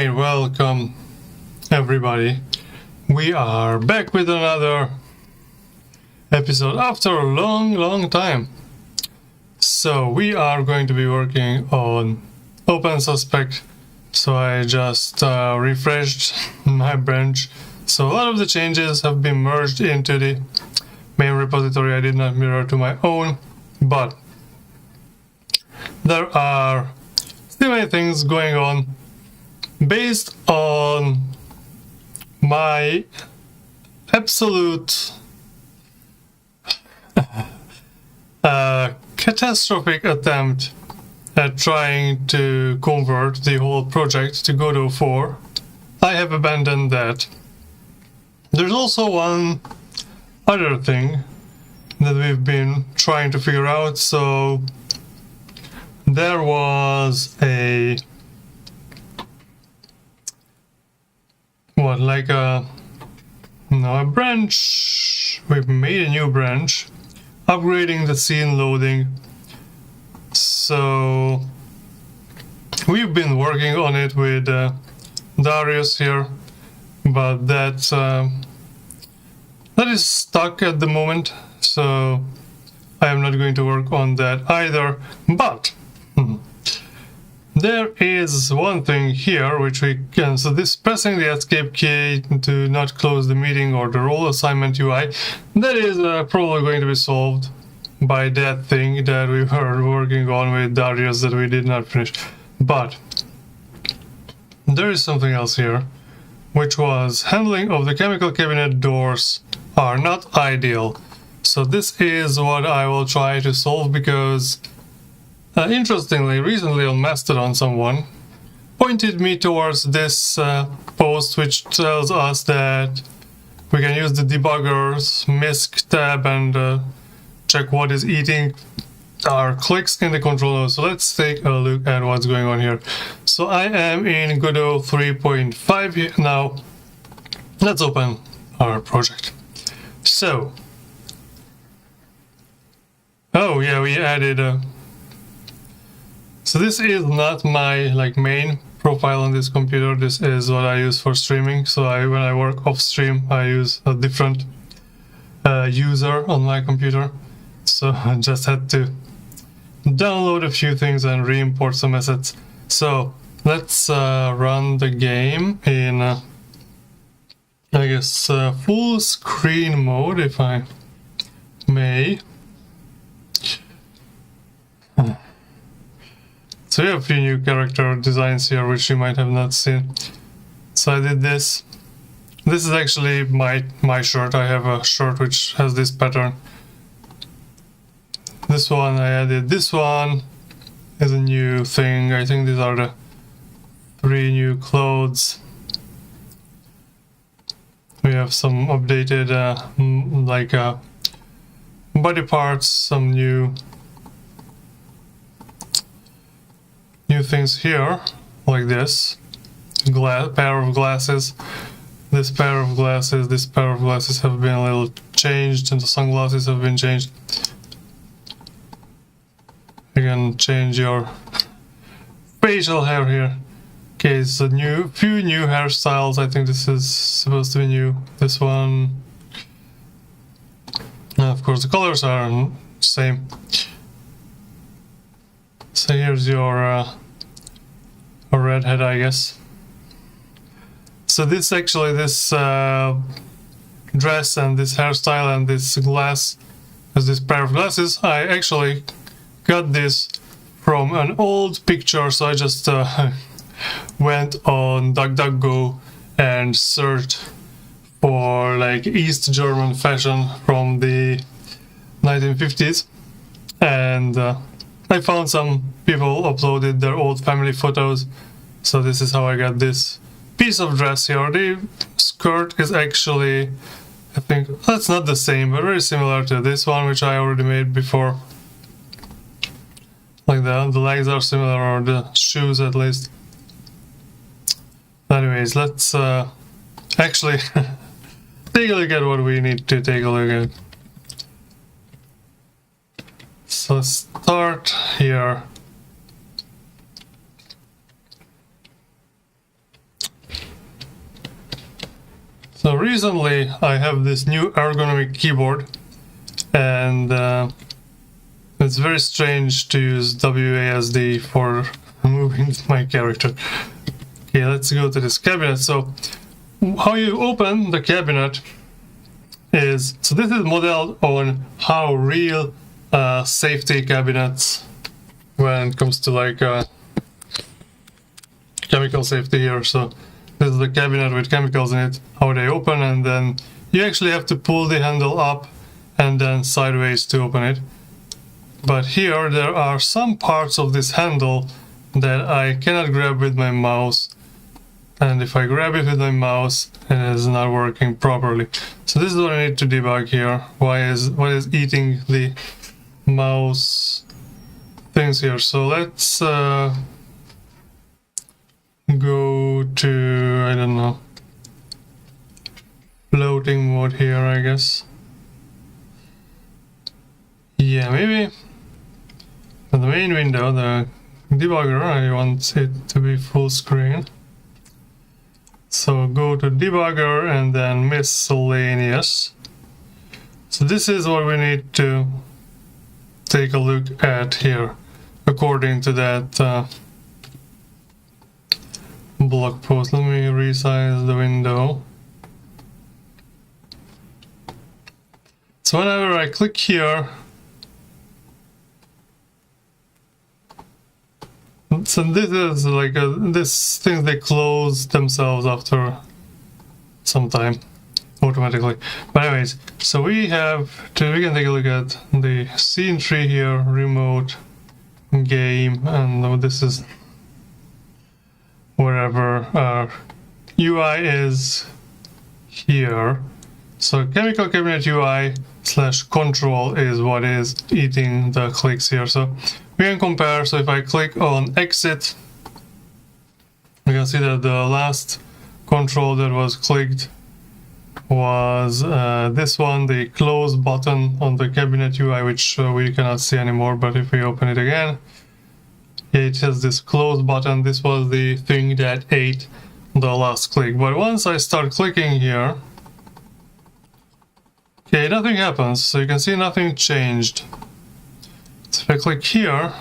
Alright, welcome everybody. We are back with another episode after a long time. So we are going to be working on OpenSuspect. So I just refreshed my branch. So a lot of the changes have been merged into the main repository. I did not mirror to my own, but there are still many things going on based on my absolute catastrophic attempt at trying to convert the whole project to Godot 4. I have abandoned that. There's also one other thing that we've been trying to figure out. So there was a branch. We've made a new branch, upgrading the scene loading. So we've been working on it with Darius here, but that is stuck at the moment. So I am not going to work on that either. But there is one thing here which we can, so this pressing the escape key to not close the meeting or the role assignment UI, that is probably going to be solved by that thing that we were working on with Darius that we did not finish. But there is something else here, which was handling of the chemical cabinet doors are not ideal. So this is what I will try to solve because interestingly, recently on Mastodon, someone pointed me towards this post which tells us that we can use the debugger's MISC tab and check what is eating our clicks in the control node. So let's take a look at what's going on here. So I am in Godot 3.5 now. Let's open our project. So, oh yeah, we added so this is not my main profile on this computer. This is what I use for streaming. So when I work off stream, I use a different user on my computer. So I just had to download a few things and re-import some assets. So let's run the game in I guess full screen mode, if I may. So we have a few new character designs here which you might have not seen. So I did this. This is actually my shirt. I have a shirt which has this pattern. This one I added. This one is a new thing. I think these are the 3 new clothes. We have some updated body parts, some new things here, like this pair of glasses. This pair of glasses have been a little changed, and the sunglasses have been changed. You can change your facial hair here. Okay, so few new hairstyles. I think this is supposed to be new. This one, of course, the colors are same. So here's your a redhead, I guess. So this dress and this hairstyle and this glass, as this pair of glasses, I actually got this from an old picture. So I just went on DuckDuckGo and searched for East German fashion from the 1950s, and I found some people uploaded their old family photos. So this is how I got this piece of dress here. The skirt is actually, I think that's not the same, but very similar to this one which I already made before. Like the legs are similar, or the shoes at least. Anyways, let's actually take a look at what we need to take a look at. So start here. recently I have this new ergonomic keyboard, and it's very strange to use WASD for moving my character. Okay, let's go to this cabinet. So how you open the cabinet is, so this is modeled on how real safety cabinets, when it comes to like chemical safety here. So this is the cabinet with chemicals in it, how they open, and then you actually have to pull the handle up and then sideways to open it. But here there are some parts of this handle that I cannot grab with my mouse, and if I grab it with my mouse, it is not working properly. So this is what I need to debug here. What is eating the mouse things here? So let's go to, I don't know, floating mode here, I guess. Yeah, maybe the main window, the debugger, I want it to be full screen. So go to debugger and then miscellaneous. So this is what we need to take a look at here, according to that blog post. Let me resize the window. So whenever I click here, so this is like this thing, they close themselves after some time automatically. But anyways, so we can take a look at the scene tree here, remote, game, and this is wherever our UI is here. So chemical cabinet UI / control is what is eating the clicks here. So we can compare. So if I click on exit, we can see that the last control that was clicked was this one, the close button on the cabinet UI, which we cannot see anymore. But if we open it again, it has this close button. This was the thing that ate the last click. But once I start clicking here, okay, nothing happens. So you can see nothing changed. So if I click here,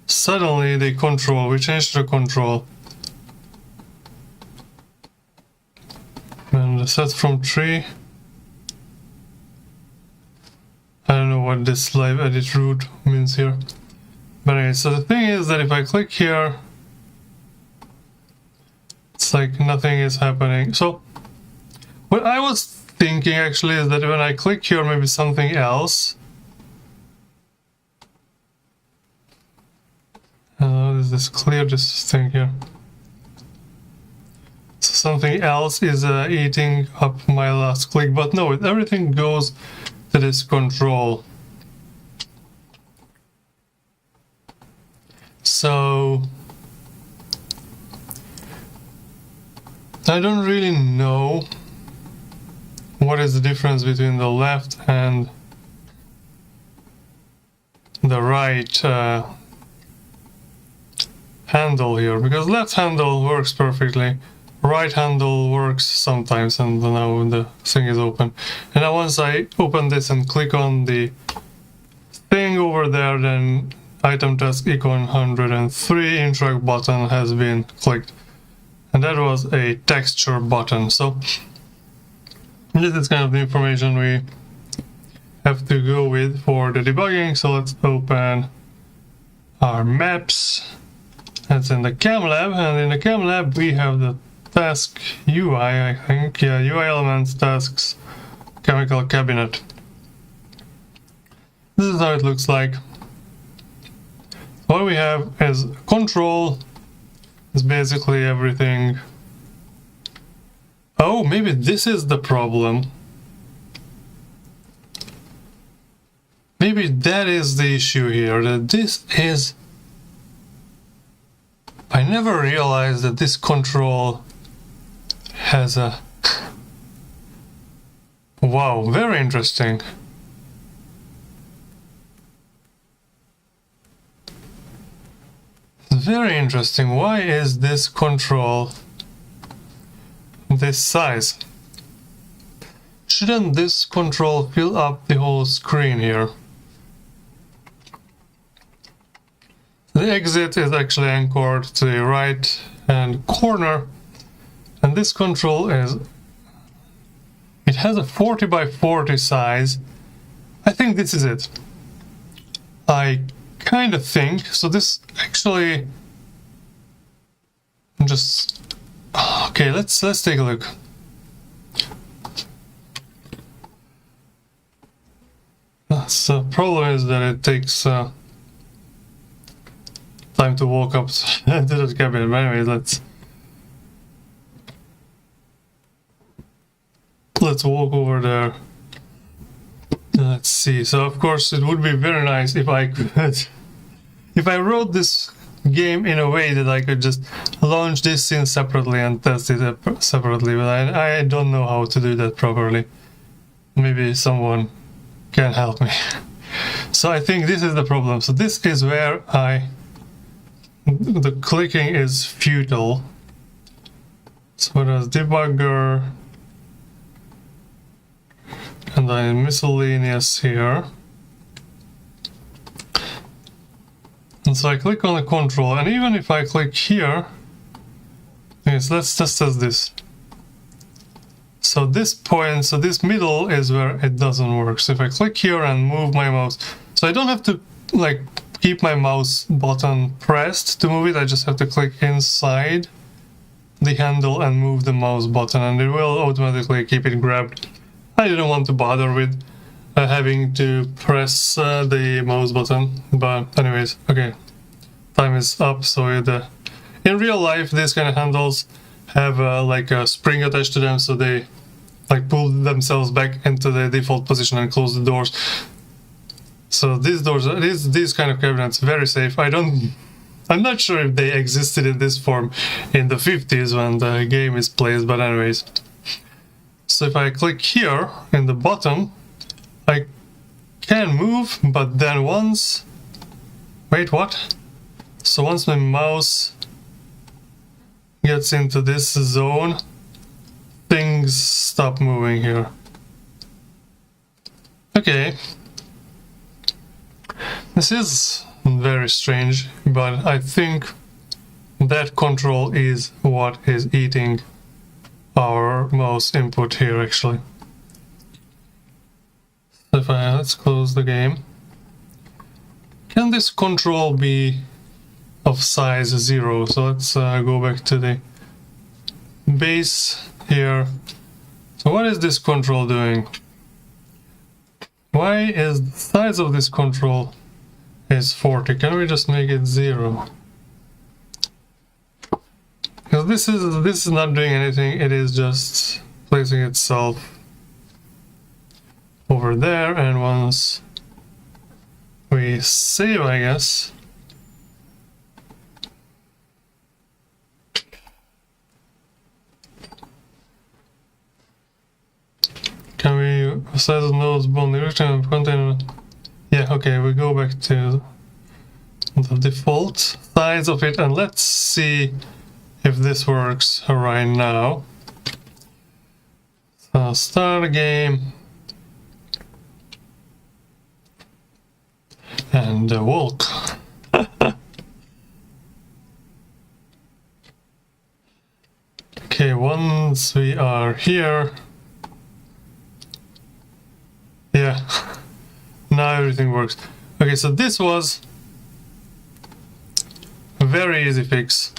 suddenly we changed the control. And set from tree. I don't know what this live edit root means here. But anyway, so the thing is that if I click here, it's like nothing is happening. So what I was thinking actually is that when I click here, maybe something else. Is this clear, this thing here? So something else is eating up my last click, but no, everything goes to this control. So I don't really know what is the difference between the left and the right handle here, because left handle works perfectly, right handle works sometimes, and now the thing is open. And now once I open this and click on the thing over there, then item task icon 103 interact button has been clicked, and that was a texture button. So this is kind of the information we have to go with for the debugging. So let's open our maps. That's in the chem lab, and in the chem lab we have the task UI, I think. Yeah, UI elements, tasks, chemical cabinet. This is how it looks like. What we have is control, is basically everything. Oh, maybe this is the problem. Maybe that is the issue here, that this is... I never realized that this control has a... Wow, very interesting. Very interesting. Why is this control this size. Shouldn't this control fill up the whole screen here? The exit is actually anchored to the right hand corner, and this control is, it has a 40 by 40 size. I think this is it. I kind of think so. This actually just okay. Let's take a look. So the problem is that it takes time to walk up to the cabinet. But anyways, let's walk over there. Let's see. So of course it would be very nice if I could, if I wrote this game in a way that I could just launch this in separately and test it separately, but I don't know how to do that properly. Maybe someone can help me. So I think this is the problem. So this is where the clicking is futile. So there's debugger, and then miscellaneous here. And so I click on the control, and even if I click here, yes, let's just test this. So this point, so this middle is where it doesn't work. So if I click here and move my mouse, so I don't have to like keep my mouse button pressed to move it, I just have to click inside the handle and move the mouse button, and it will automatically keep it grabbed. I didn't want to bother with having to press the mouse button, but anyways, okay, time is up. So in real life, these kind of handles have like a spring attached to them, so they like pull themselves back into the default position and close the doors. So these doors, these kind of cabinets, very safe. I'm not sure if they existed in this form in the 50s when the game is played, but anyways. So if I click here in the bottom, I can move, but then once... Wait, what? So once my mouse gets into this zone, things stop moving here. Okay. This is very strange, but I think that control is what is eating our mouse input here actually. So if let's close the game. Can this control be of size 0? So let's go back to the base here. So what is this control doing? Why is the size of this control is 40? Can we just make it 0? Because this is not doing anything, it is just placing itself over there, and once we save, I guess, can we size of nodes, bond direction of container? Yeah, okay, we go back to the default size of it, and let's see if this works right now. So start a game and walk. Okay, once we are here, yeah, now everything works. Okay, so this was a very easy fix.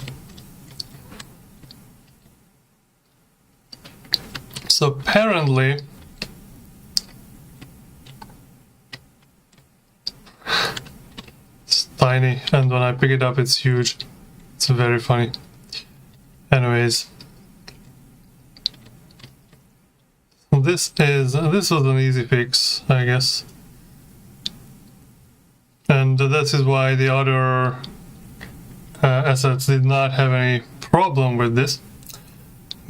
So apparently it's tiny, and when I pick it up it's huge. It's very funny. Anyways, this was an easy fix, I guess. And that is why the other assets did not have any problem with this.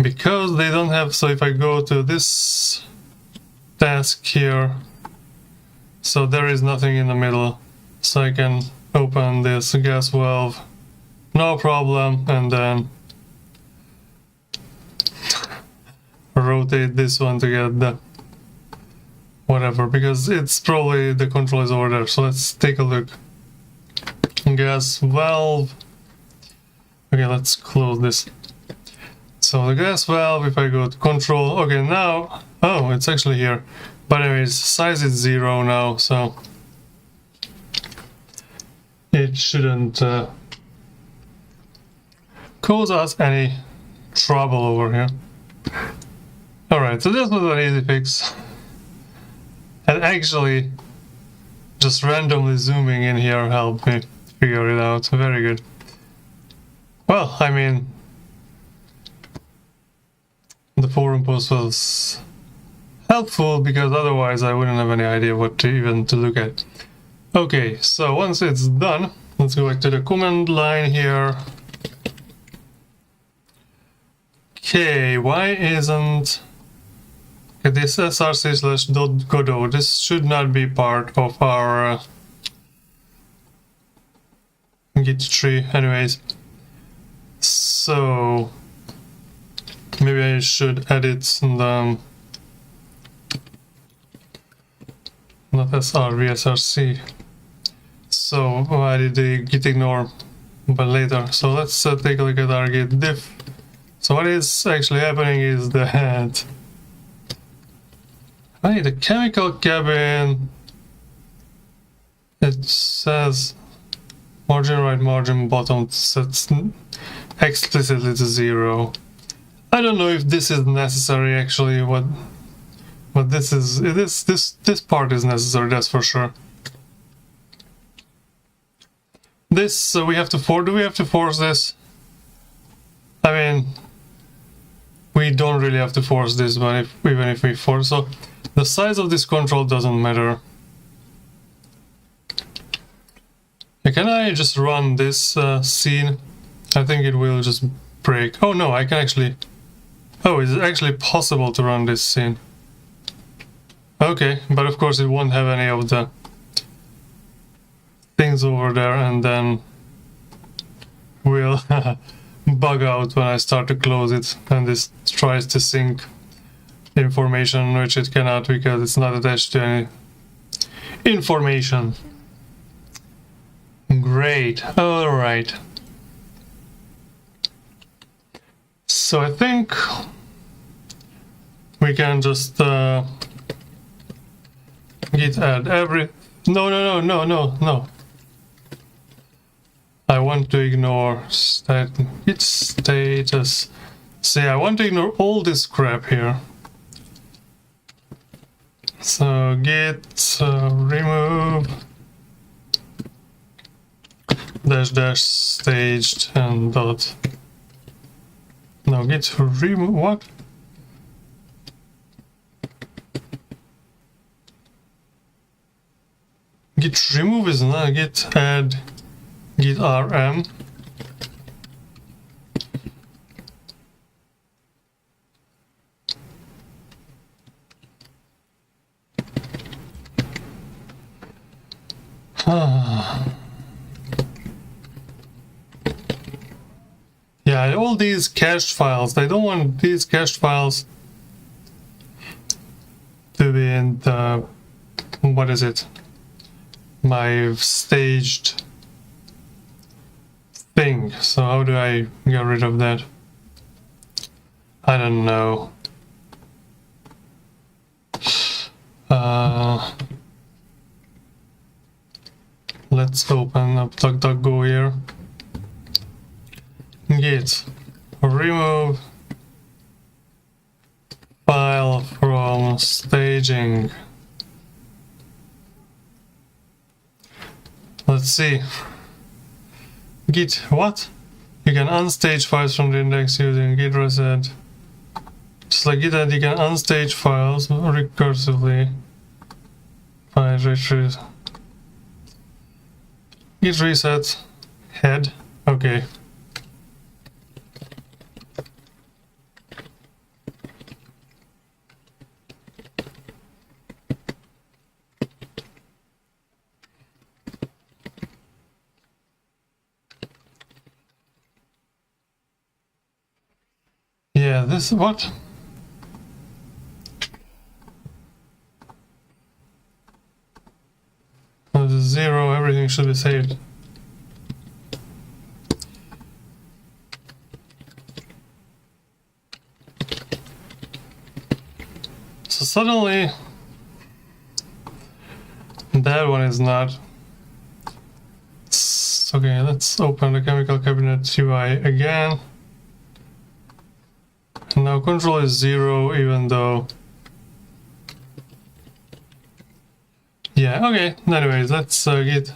Because they don't have, so if I go to this task here, so there is nothing in the middle, so I can open this gas valve, no problem, and then rotate this one to get the whatever, because it's probably the control is over there. So let's take a look. Gas valve. Okay, let's close this. So the gas valve, if I go to control, okay, now, oh, it's actually here. But anyways, size is 0 now, so it shouldn't cause us any trouble over here. Alright, so this was an easy fix. And actually, just randomly zooming in here helped me figure it out. Very good. Well, I mean, the forum post was helpful because otherwise I wouldn't have any idea what to even to look at. Okay, so once it's done, let's go back to the command line here. Okay, why isn't this src/.godot? This should not be part of our Git tree, anyways. So maybe I should edit the not srv src. So I did the git ignore, but later. So let's take a look at our git diff. So what is actually happening is that the chemical cabin, it says margin right, margin bottom sets explicitly to 0. I don't know if this is necessary actually. What this is, this part is necessary, that's for sure. This we have to force. Do we have to force this? I mean, we don't really have to force this, but even if we force, so the size of this control doesn't matter. Can I just run this scene? I think it will just break. Oh no, I can actually... Oh, it's actually possible to run this scene. Okay, but of course it won't have any of the things over there, and then we'll bug out when I start to close it, and this tries to sync information, which it cannot because it's not attached to any information. Great. All right. So I think we can just git add every... No. I want to ignore git status. See, I want to ignore all this crap here. So git remove -- staged and dot. No, git remove what? Git remove is not git add git rm. Yeah, all these cached files, I don't want these cached files to be in the, what is it, my staged thing. So how do I get rid of that? I don't know. Let's open up DuckDuckGo here. Git remove file from staging. Let's see. Git what? You can unstage files from the index using git reset. Just like git add, you can unstage files recursively. Git reset head. Okay. Yeah, this what? 0, everything should be saved. So suddenly that one is not. Okay, let's open the chemical cabinet UI again. And now control is 0, even though... Yeah, okay, anyways, let's git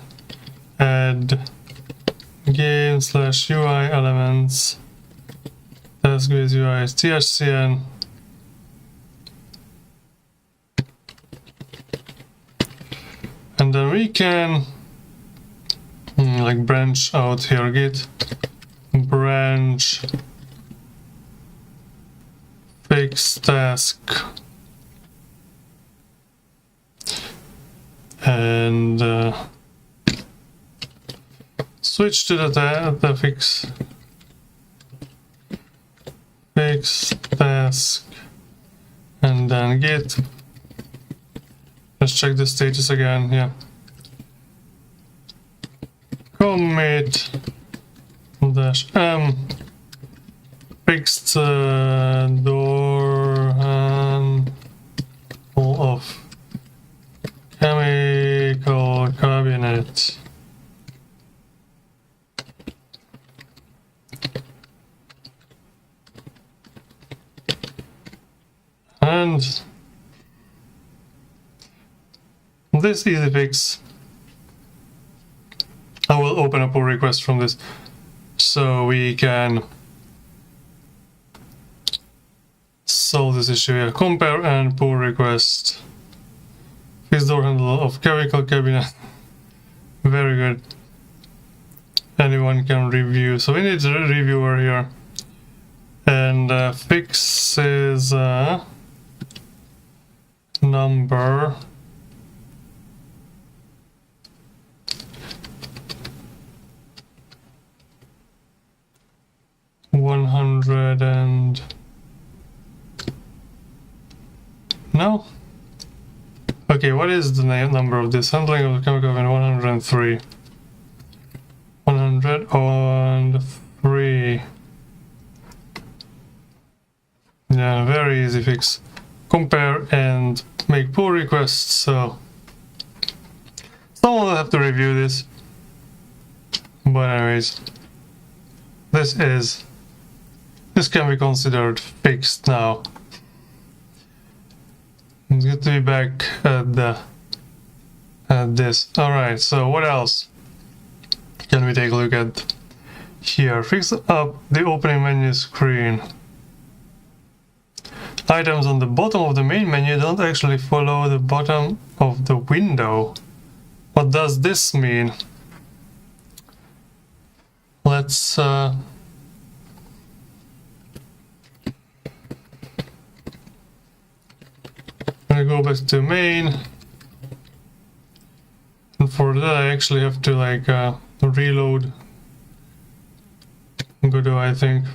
add game / UI elements task with UI thcn. And then we can like branch out here, git branch fix task, and switch to the fix task, and then git. Let's check the status again. Yeah. Commit -m fixed door and all of chemical cabinet. And this easy fix, I will open a pull request from this so we can solve this issue here. Compare and pull request. Fix door handle of chemical cabinet. Very good. Anyone can review. So we need a reviewer here. And fix is number. No? Okay, what is the number of this? Handling of the chemical in 103. 103. Yeah, very easy fix. Compare and make pull requests, so someone will have to review this. But anyways, this can be considered fixed now. It's good to be back at this. Alright, so what else can we take a look at here? Fix up the opening menu screen. Items on the bottom of the main menu don't actually follow the bottom of the window. What does this mean? Let's go back to main, and for that I actually have to like reload Godot, I think.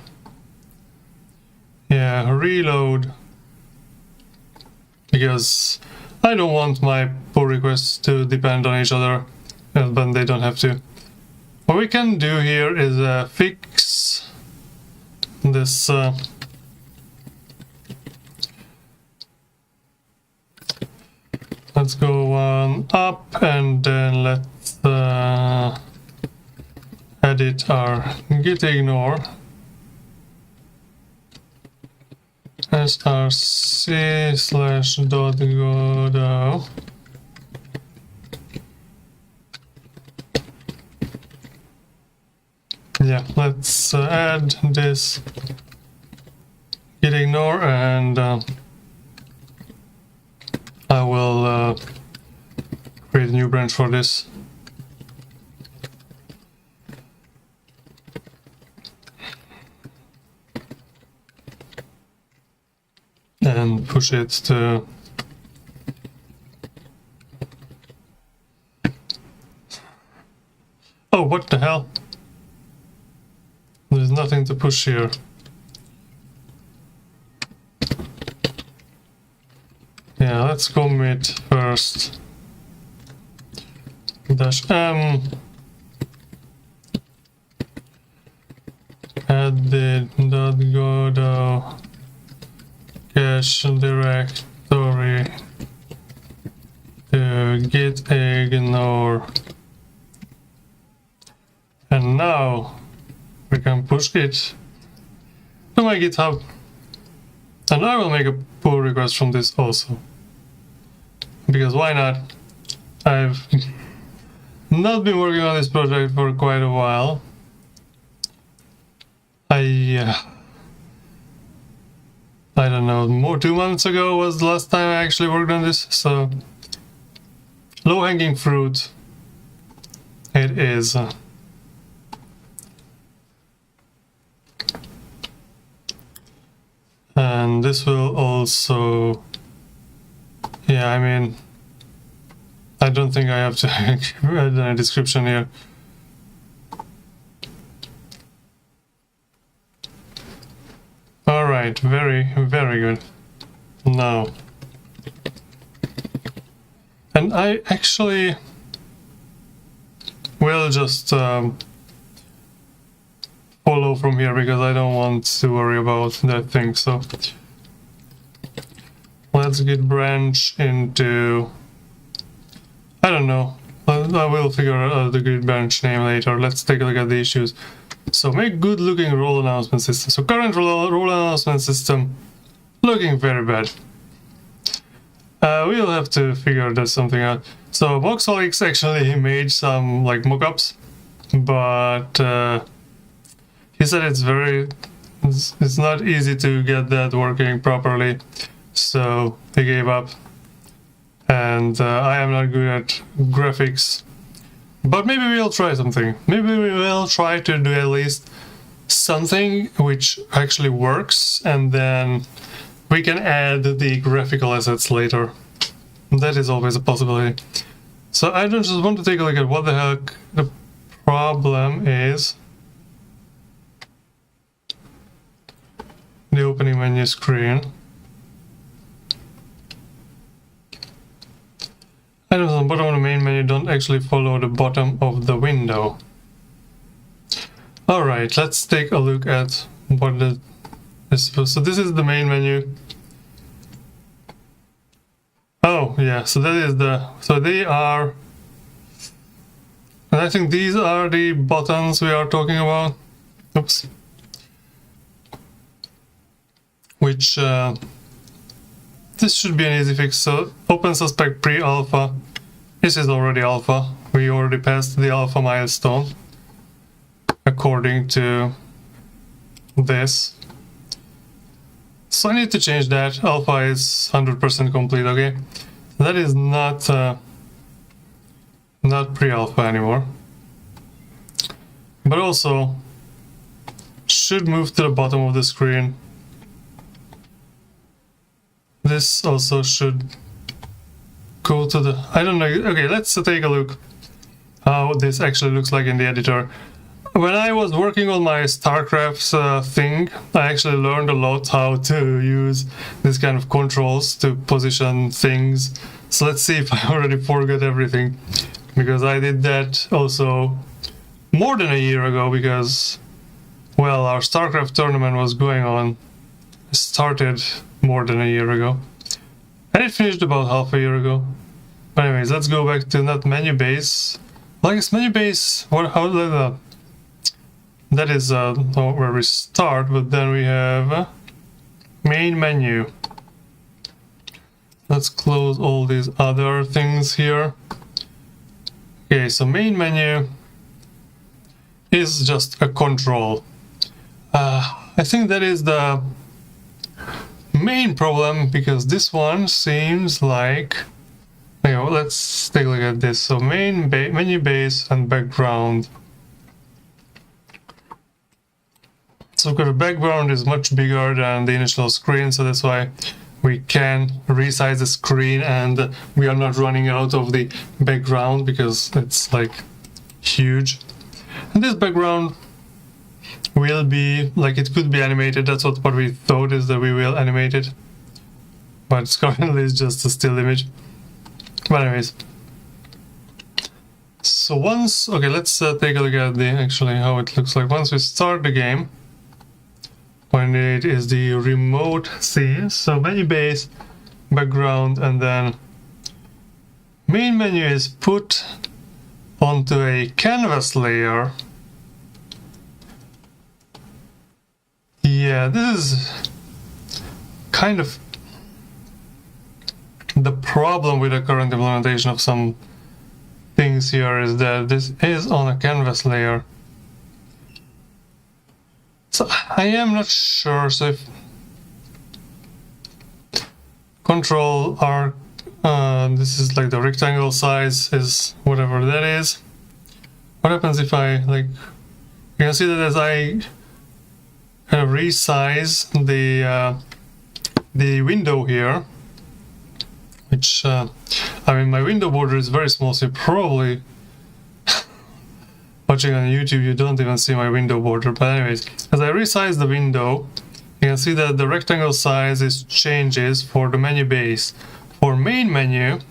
Yeah, reload, because I don't want my pull requests to depend on each other, but they don't have to. What we can do here is fix this let's go one up, and then let's edit our git ignore src/.godot. Yeah, let's add this git ignore, and I will create a new branch for this. And push it to oh, what the hell? There's nothing to push here. Yeah, let's commit first -m edit.go to cache directory to git ignore, and now we can push it to my GitHub, and I will make a pull request from this also, because why not? I've not been working on this project for quite a while. I don't know, 2 months ago was the last time I actually worked on this, so low-hanging fruit it is. And this will also, yeah, I mean, I don't think I have to add a description here. Alright, very, very good. Now, and I actually will just follow from here because I don't want to worry about that thing. So let's git branch into, I don't know, I will figure out the git branch name later. Let's take a look at the issues. So make good looking role announcement system. So current role announcement system looking very bad. We'll have to figure that something out. So Moxolix actually made some like mockups, but he said it's not easy to get that working properly, so he gave up. And I am not good at graphics, but maybe we'll try something. Maybe we will try to do at least something which actually works, and then we can add the graphical assets later. That is always a possibility. So I just want to take a look at what the heck the problem is. The opening menu screen. Items on the bottom of the main menu don't actually follow the bottom of the window. Alright, let's take a look at what this is. So this is the main menu. Oh, yeah, so that is so they are, and I think these are the buttons we are talking about. Oops. Which, this should be an easy fix. So OpenSuspect pre-alpha, this is already alpha. We already passed the alpha milestone, according to this. So I need to change that. Alpha is 100% complete, okay? That is not pre-alpha anymore. But also should move to the bottom of the screen. This also should go to the, I don't know, okay, let's take a look how this actually looks like in the editor. When I was working on my StarCraft thing, I actually learned a lot how to use this kind of controls to position things. So let's see if I already forgot everything, because I did that also more than a year ago, because, well, our StarCraft tournament was going on. It started more than a year ago, and it finished about half a year ago. But anyways, let's go back to not menu base. Like it's menu base, that is where we start, but then we have main menu. Let's close all these other things here. Okay, so main menu is just a control. I think that is the main problem, because this one seems like, okay, well, let's take a look at this. So menu base and background. So the background is much bigger than the initial screen, so that's why we can resize the screen and we are not running out of the background, because it's like huge. And this background will be, like, it could be animated. That's what we thought, is that we will animate it. But currently it's just a still image. But anyways. So once, okay, let's take a look at the actually how it looks like. Once we start the game, when it is the remote scene, so menu base, background, and then main menu is put onto a canvas layer. Yeah, this is kind of the problem with the current implementation of some things here, is that this is on a canvas layer. So I am not sure. So if control R, this is like the rectangle size is whatever that is. What happens if I like? You can see that as I kind of resize the window here, which I mean my window border is very small, so probably watching on YouTube you don't even see my window border. But anyways, as I resize the window, you can see that the rectangle size changes for the menu base. For main menu,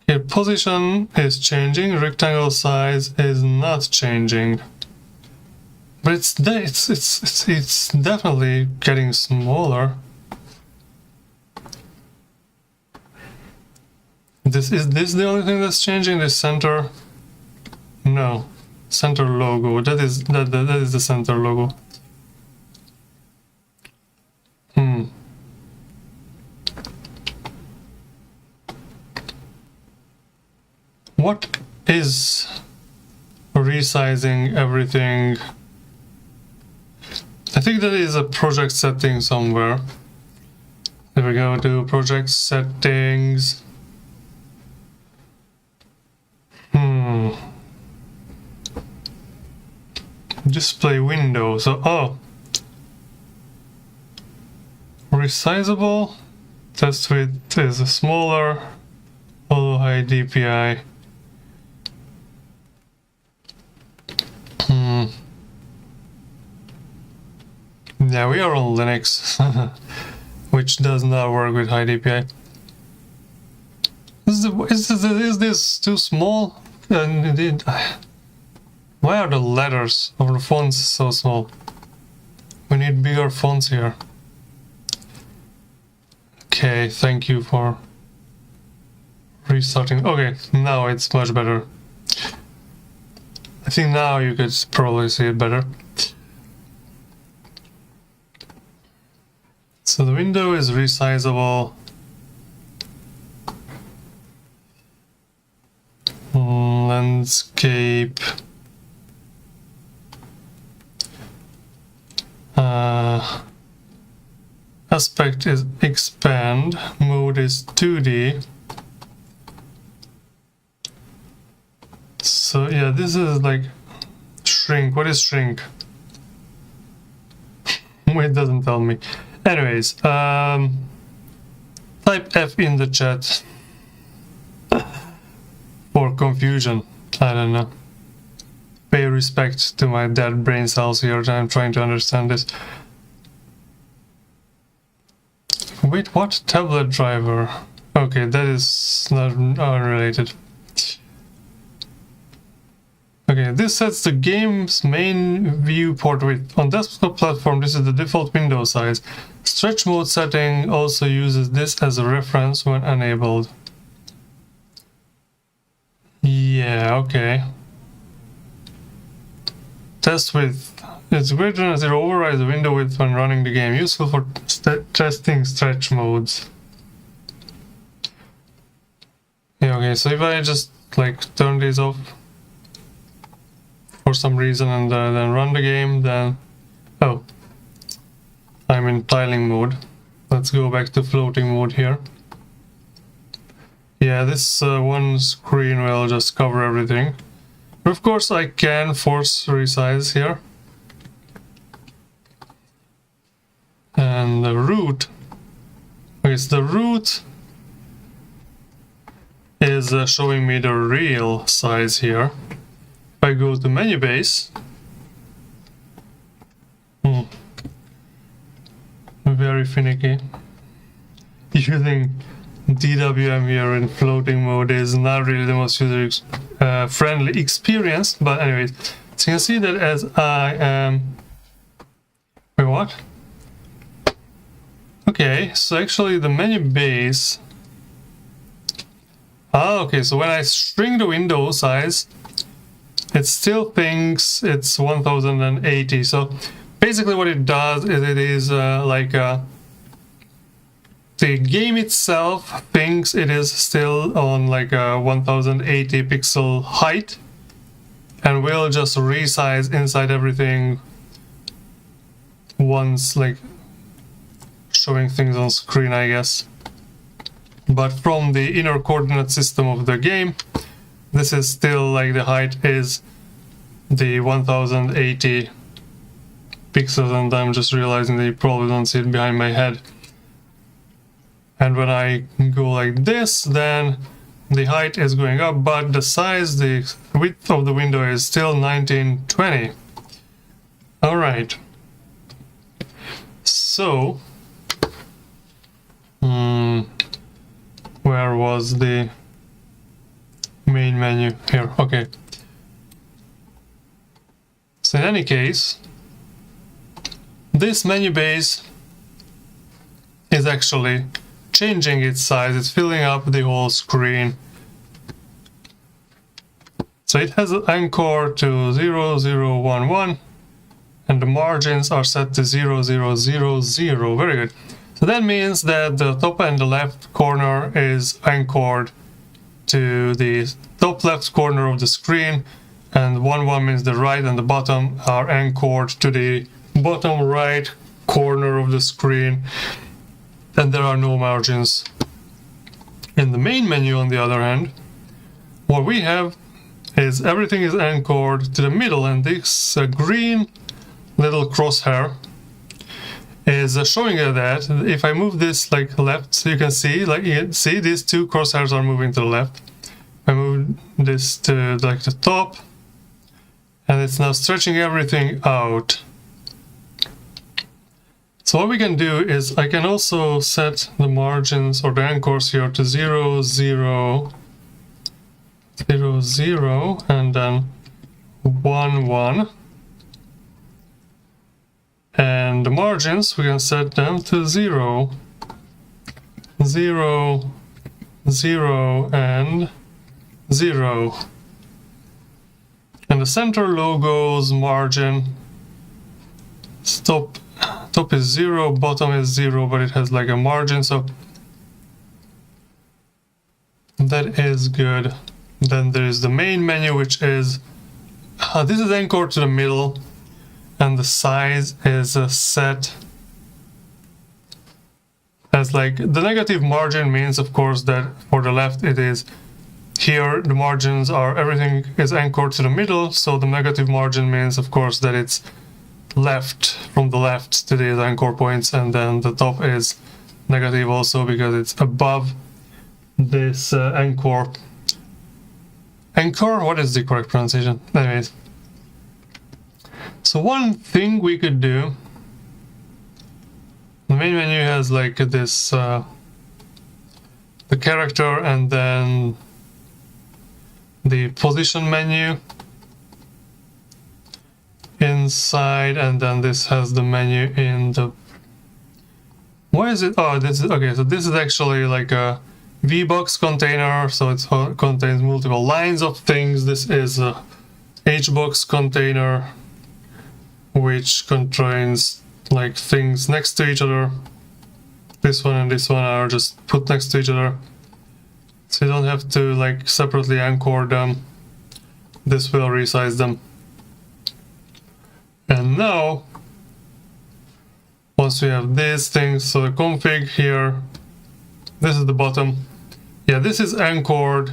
here position is changing, rectangle size is not changing. But it's definitely getting smaller. Is this the only thing that's changing? The center? No, center logo. That is the center logo. What is resizing everything? I think that is a project setting somewhere. There we go, to project settings. Display window. So, resizable. Test width is smaller. Although high DPI. Yeah, we are on Linux, which does not work with high DPI. Is this too small? Why are the letters of the fonts so small? We need bigger fonts here. Okay, thank you for restarting. Okay, now it's much better. I think now you could probably see it better. So the window is resizable. Landscape. Aspect is expand. Mode is 2D. So yeah, this is like shrink. What is shrink? It doesn't tell me. Anyways, type F in the chat for confusion. I don't know. Pay respect to my dead brain cells here. I'm trying to understand this. Wait, what? Tablet driver? Okay, that is not unrelated. Okay, this sets the game's main viewport width. On desktop platform, this is the default window size. Stretch mode setting also uses this as a reference when enabled. Yeah, okay. Test width. It's greater than 0. Override the window width when running the game. Useful for testing stretch modes. Yeah, okay, so if I just like turn these off for some reason and then run the game, then I'm in tiling mode. Let's go back to floating mode here. Yeah, this one screen will just cover everything. But of course I can force resize here. And the root, the root is showing me the real size here. If I go to menu base, very finicky, using DWM here in floating mode is not really the most user friendly experience, but anyways, so you can see that as I am... Wait, what? Okay, so actually the menu base... okay, so when I shrink the window size, it still thinks it's 1080. So basically what it does is it is the game itself thinks it is still on like a 1080 pixel height, and will just resize inside everything once, like showing things on screen, I guess. But from the inner coordinate system of the game, this is still like the height is the 1080 pixels, and I'm just realizing that you probably don't see it behind my head. And when I go like this, then the height is going up, but the size, the width of the window is still 1920. Alright. So, where was the main menu? Here, okay. So in any case, this menu base is actually changing its size. It's filling up the whole screen. So it has an anchor to 0011, and the margins are set to 0000. Very good. So that means that the top and the left corner is anchored to the top left corner of the screen, and 11 means the right and the bottom are anchored to the bottom right corner of the screen, and there are no margins. In the main menu, on the other hand, what we have is everything is anchored to the middle, and this green little crosshair is showing you that if I move this like left, so you can see, like these two crosshairs are moving to the left. I move this to like the top, and it's now stretching everything out. So what we can do is I can also set the margins or the anchors here to 0, 0, 0, 0, and then 1, 1. And the margins, we can set them to 0, 0, 0, and 0. And the center logo's margin, top is 0, bottom is 0, but it has like a margin, so that is good. Then there is the main menu, which is this is anchored to the middle, and the size is set as like the negative margin means, of course, that for the left it is here the margins are, everything is anchored to the middle, so the negative margin means, of course, that it's left, from the left to these anchor points, and then the top is negative also because it's above this anchor. Anchor? What is the correct pronunciation? Anyways. So one thing we could do, the main menu has like this, the character, and then the position menu inside, and then this has the menu in the... Why is it? Oh, this is okay. So this is actually like a VBox container, so it contains multiple lines of things. This is a HBox container, which contains like things next to each other. This one and this one are just put next to each other, so you don't have to like separately anchor them. This will resize them. And now, once we have these things, so the config here, this is the bottom. Yeah, this is anchored,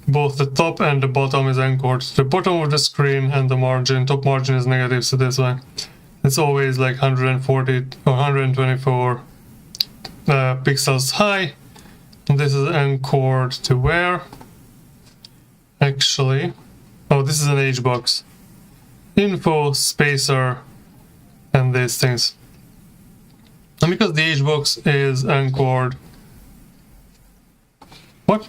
both the top and the bottom is anchored to the bottom of the screen, and the margin, top margin is negative, so this one, it's always like 140 or 124 pixels high. And this is anchored to where? Actually, oh, this is an HBox. Info, spacer, and these things. And because the HBox is anchored What?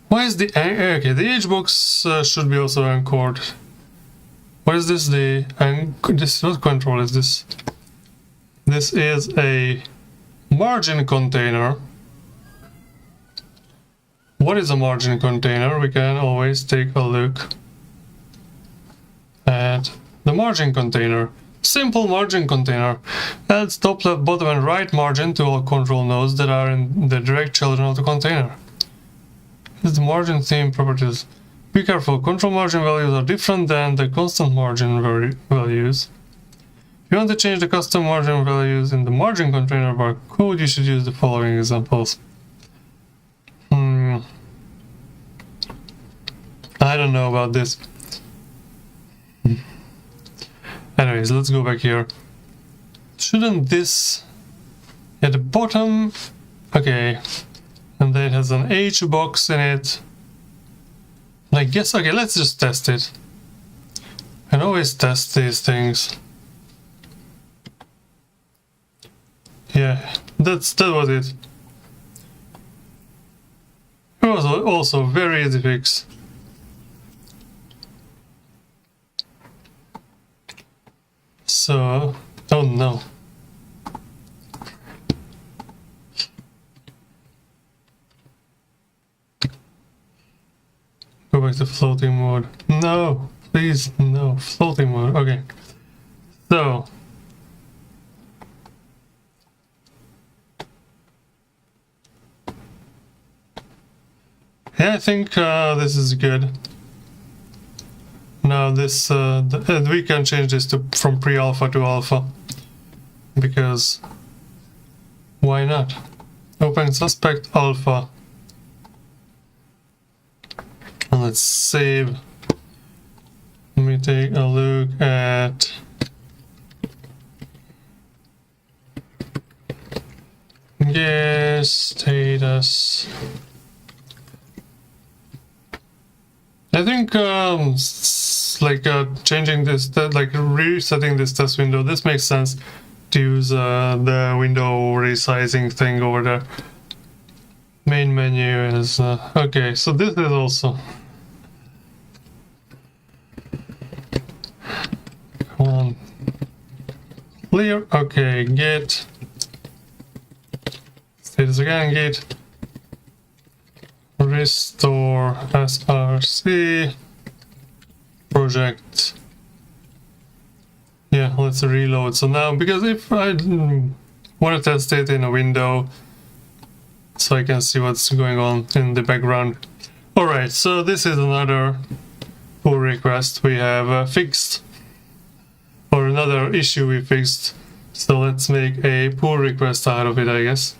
Why is the okay? The age box should be also anchored. What is this? This what control is this? This is a margin container. What is a margin container? We can always take a look at the margin container. Simple margin container adds top left, bottom and right margin to all control nodes that are in the direct children of the container. This is the margin theme properties. Be careful, control margin values are different than the constant margin values. If you want to change the custom margin values in the margin container bar code, you should use the following examples. I don't know about this. Anyways, let's go back here. Shouldn't this at the bottom? Okay, and then it has an H box in it. I guess, okay, let's just test it. I can always test these things. Yeah, that was it. It was also very easy fix. So, oh no. Go back to floating mode. No, please, no, floating mode. Okay. So, yeah, I think this is good. Now this, and we can change this to from pre-alpha to alpha, because why not? OpenSuspect alpha. And let's save. Let me take a look at status. I think changing this, like resetting this test window, this makes sense to use the window resizing thing over there. Main menu is okay, so this is also come on, clear. Okay, git status again, git restore src project. Yeah, let's reload. So now, because if I want to test it in a window so I can see what's going on in the background. Alright, so this is another pull request we have fixed, or another issue we fixed. So let's make a pull request out of it, I guess.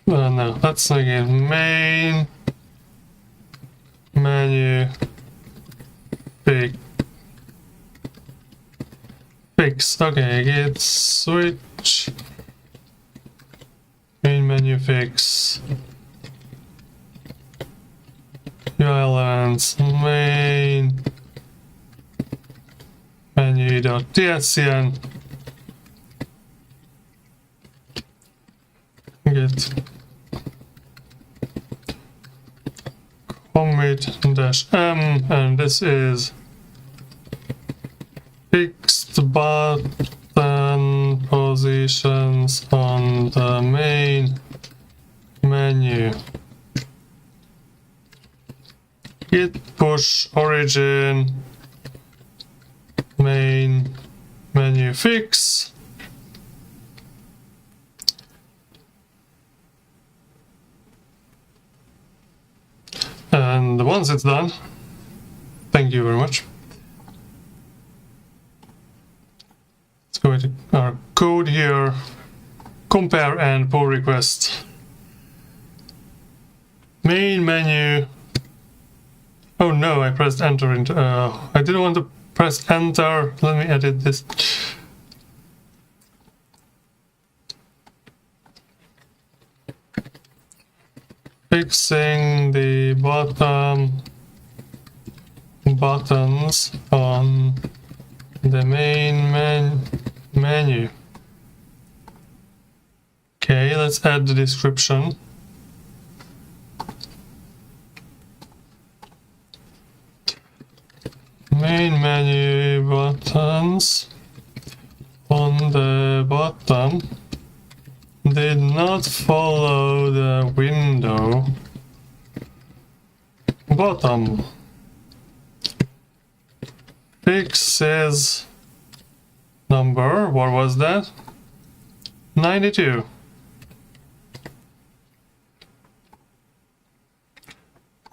No, that's again main menu fix. Okay, git switch main menu fix UI elements main menu.tscn git commit-m, and this is fixed button positions on the main menu. Git push origin main menu fix. And once it's done, thank you very much. Let's go into our code here, compare and pull request. Main menu. Oh no, I pressed enter into, I didn't want to press enter. Let me edit this. Fixing the buttons on the main menu menu. Okay, let's add the description. Main menu buttons on the bottom did not follow the window bottom. Fixes number, what was that? 92.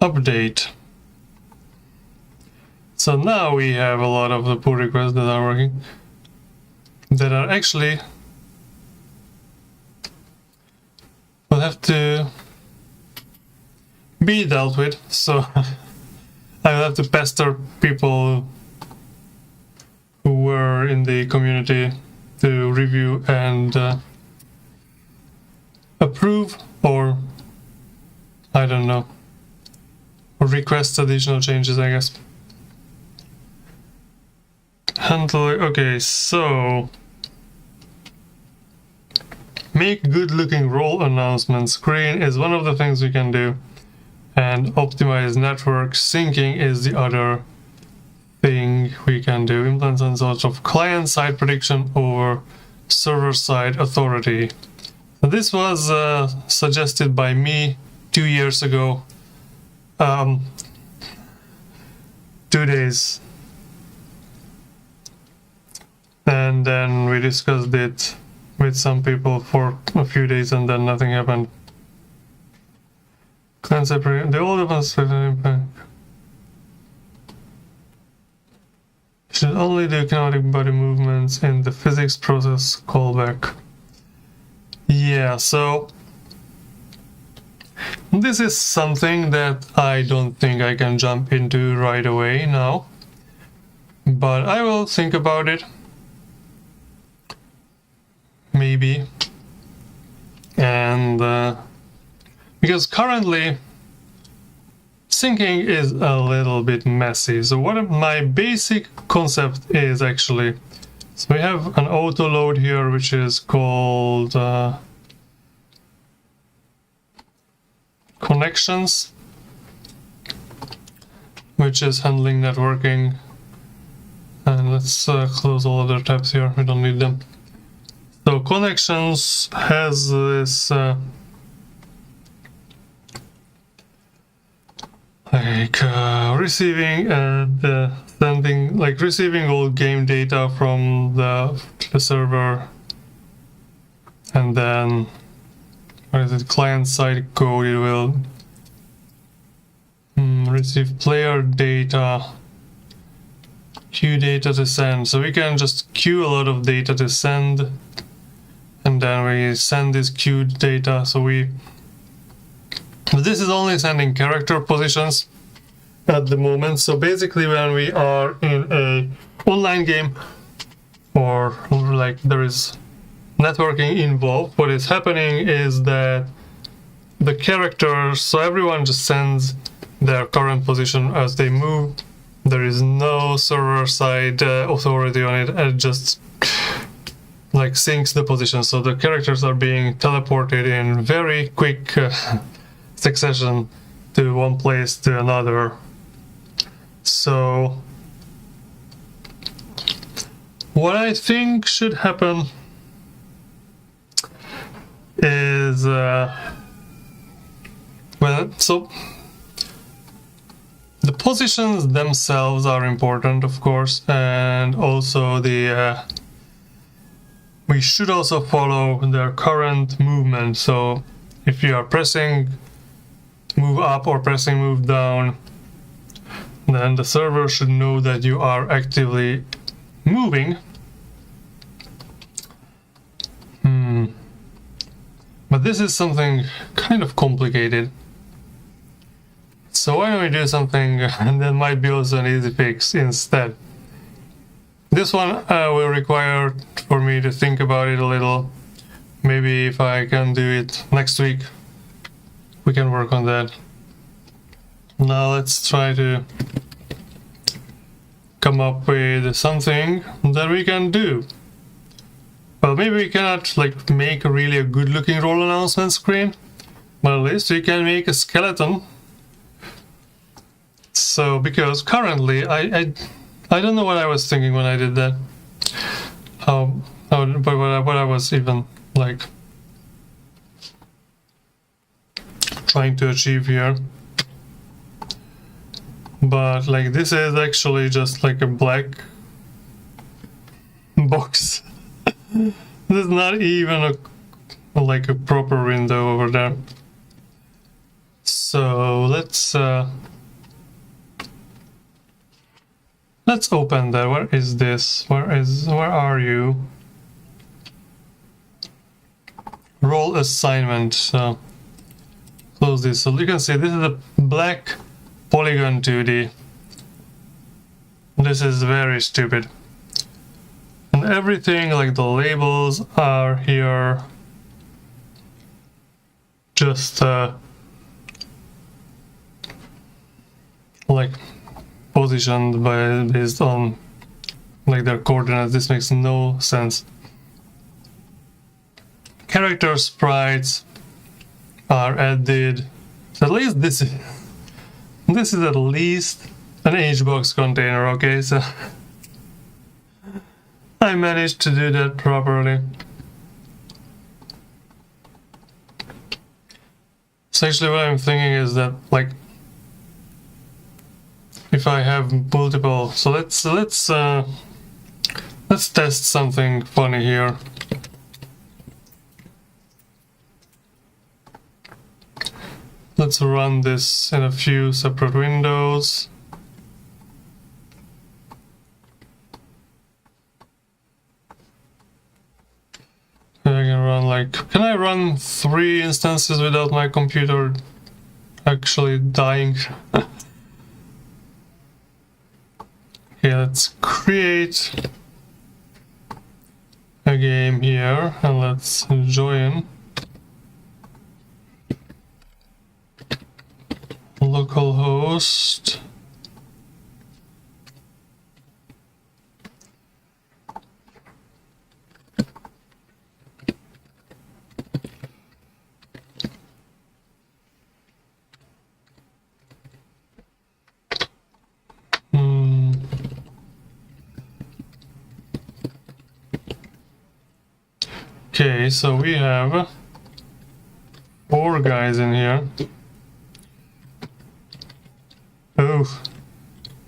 Update. So now we have a lot of the pull requests that are working, that are actually will have to be dealt with. So I will have to pester people who were in the community to review and approve, or I don't know, or request additional changes, I guess. Handle. Okay, so make good looking role announcement screen is one of the things we can do, and optimize network syncing is the other thing we can do. Implement some sort of client side prediction over server side authority. This was suggested by me 2 years ago. 2 days. And then we discussed it with some people for a few days, and then nothing happened. Client separate the older ones impact. Should only do kinetic body movements in the physics process callback. Yeah, so this is something that I don't think I can jump into right away now, but I will think about it. Maybe. And because currently syncing is a little bit messy. So what my basic concept is actually, so we have an auto load here which is called connections, which is handling networking. And let's close all other tabs here, we don't need them. So connections has this receiving and sending, like receiving all game data from the server, and then what is it, client side code, it will receive player data, queue data to send. So we can just queue a lot of data to send, and then we send this queued data. So this is only sending character positions at the moment. So basically when we are in a online game, or like there is networking involved, what is happening is that the characters, so everyone just sends their current position as they move. There is no server side authority on it, and it just like syncs the position. So the characters are being teleported in very quick succession to one place to another. So what I think should happen is so the positions themselves are important, of course, and also the we should also follow their current movement. So if you are pressing move up or pressing move down, then the server should know that you are actively moving. But this is something kind of complicated. So why don't we do something that might be also an easy fix instead? This one will require for me to think about it a little. Maybe if I can do it next week, we can work on that. Now let's try to come up with something that we can do. Well, maybe we cannot like make a really good looking role announcement screen, but at least we can make a skeleton. So because currently I don't know what I was thinking when I did that. But what I was even like trying to achieve here. But like this is actually just like a black box. There's not even like a proper window over there. So let's open that. Where is this? Where are you? Role assignment. So close this. So you can see this is a black polygon 2D. This is very stupid. And everything like the labels are here just like positioned based on like their coordinates. This makes no sense. Character sprites are added. So at least this is at least an HBox container, okay? So I managed to do that properly. So actually what I'm thinking is that like if I have multiple, so let's test something funny here. Let's run this in a few separate windows. I can run like, can I run 3 instances without my computer actually dying? Okay, let's create a game here and let's join localhost. Okay, so we have 4 guys in here. Oh,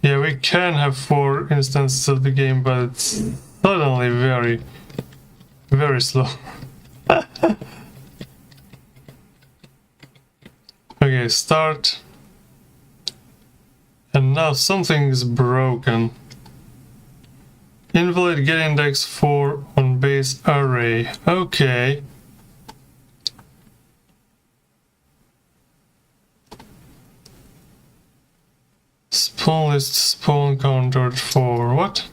yeah, we can have 4 instances of the game, but it's suddenly very, very slow. Okay, start. And now something is broken. Invalid get index 4 on base array. Okay. Spawn list spawn countered 4. What?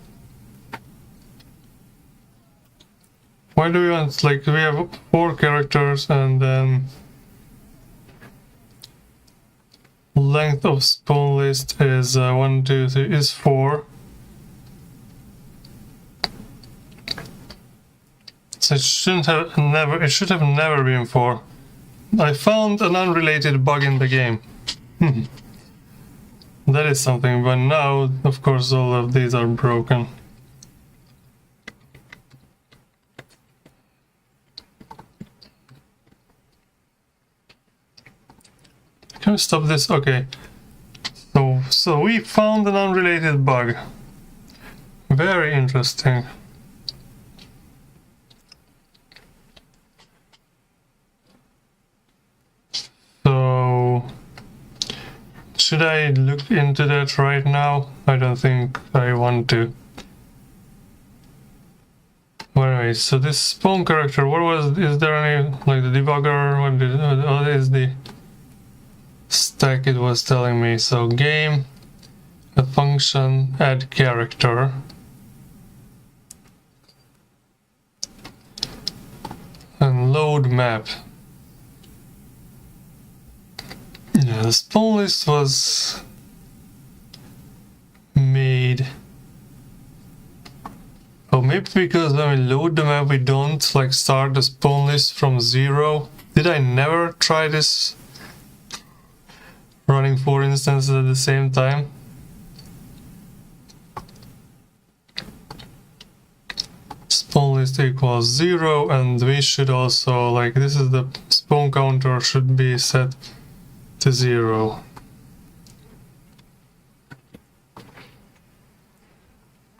Why do we want, like, we have 4 characters and then length of spawn list is 1, 2, 3 is 4. So it should have never been 4. I found an unrelated bug in the game. That is something, but now, of course, all of these are broken. Can we stop this? Okay. So we found an unrelated bug. Very interesting. So should I look into that right now? I don't think I want to. Anyway, so this spawn character, is there any, like the debugger, what is the stack it was telling me? So game, a function, add character. And load map. Yeah, the spawn list was made. Oh, maybe because when we load the map we don't like start the spawn list from 0. Did I never try this? Running 4 instances at the same time? Spawn list equals 0, and we should also, like, this is the spawn counter should be set to 0.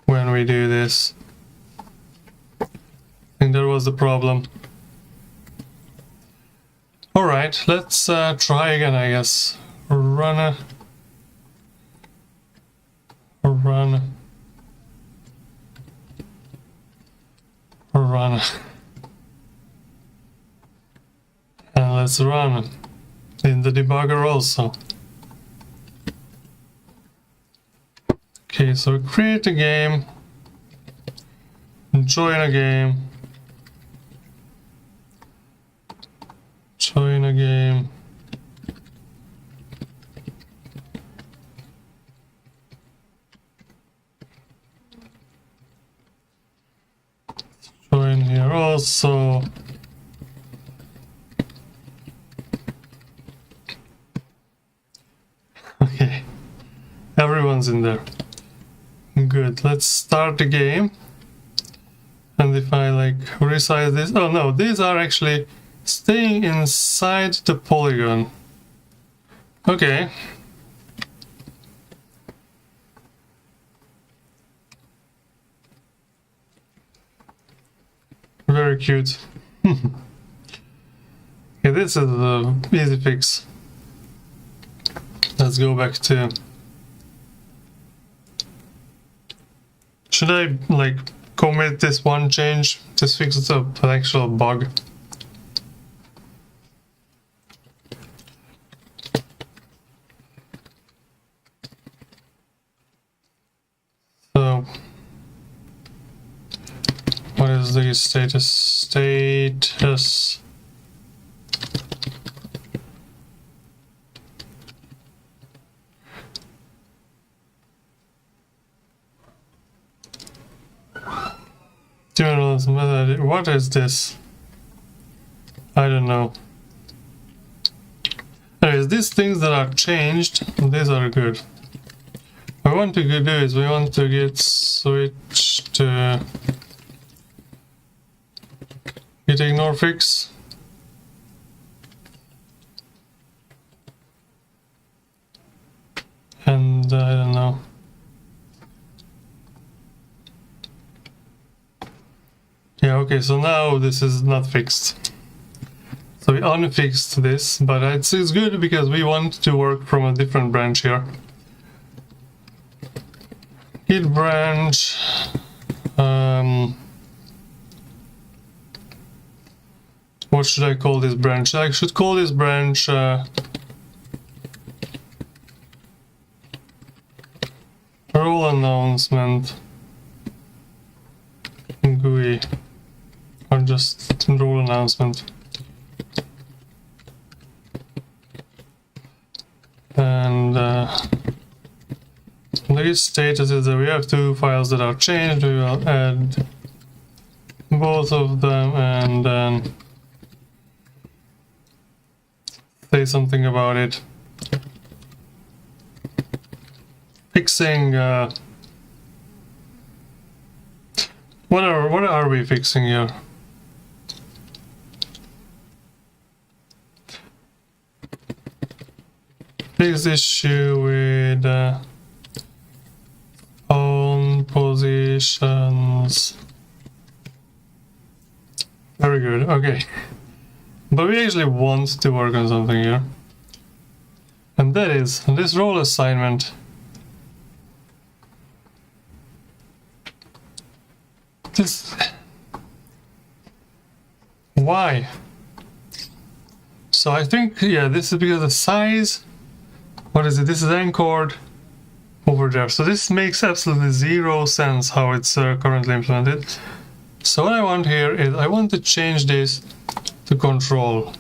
When we do this. I think that was the problem. Alright, let's try again, I guess. Run. And let's run in the debugger also. Okay, so create a game, join a game, join a game, join here also. Okay, everyone's in there. Good, let's start the game. And if I like resize this, oh no, these are actually staying inside the polygon. Okay. Very cute. Okay, this is the easy fix. Let's go back to... Should I like commit this one change? This fixes up an actual bug. So what is the status? What is this? I don't know. Anyways, these things that are changed, these are good. What we want to do is we want to get switch to git ignore fix. And I don't know. Yeah, okay, so now this is not fixed. So we unfixed this, but it's good because we want to work from a different branch here. Git branch. What should I call this branch? I should call this branch role announcement GUI. Or just role announcement. And the status is that we have two files that are changed. We will add both of them and then say something about it. Fixing what are we fixing here? Fix issue with own positions. Very good, okay. But we actually want to work on something here. And that is this role assignment. This... Why? So I think, yeah, this is because the size... What is it? This is anchored over there. So this makes absolutely zero sense how it's currently implemented. So what I want here is I want to change this to control.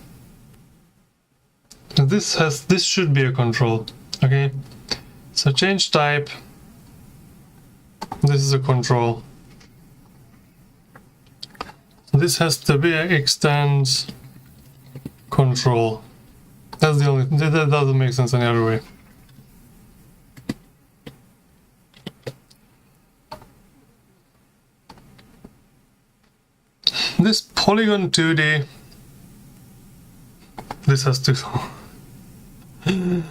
This should be a control. Okay. So change type. This is a control. This has to be extends control. That's the only, that doesn't make sense any other way. This polygon 2D, this has to go.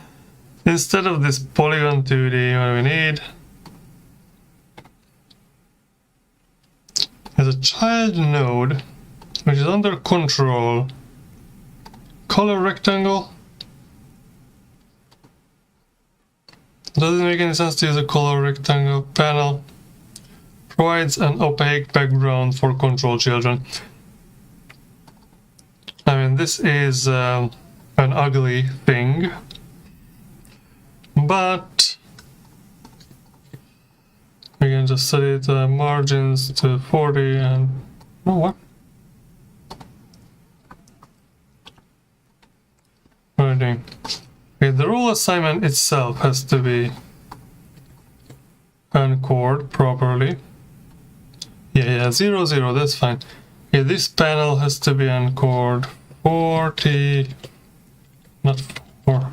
Instead of this polygon 2D, what do we need is a child node which is under control, color rectangle. Doesn't make any sense to use a color rectangle panel. Provides an opaque background for control children. I mean, this is an ugly thing, but we can just set it margins to 40 and oh, what? What are we doing? Okay, the rule assignment itself has to be anchored properly. Yeah, 0, 0, that's fine. Okay, this panel has to be anchored 40, not 4,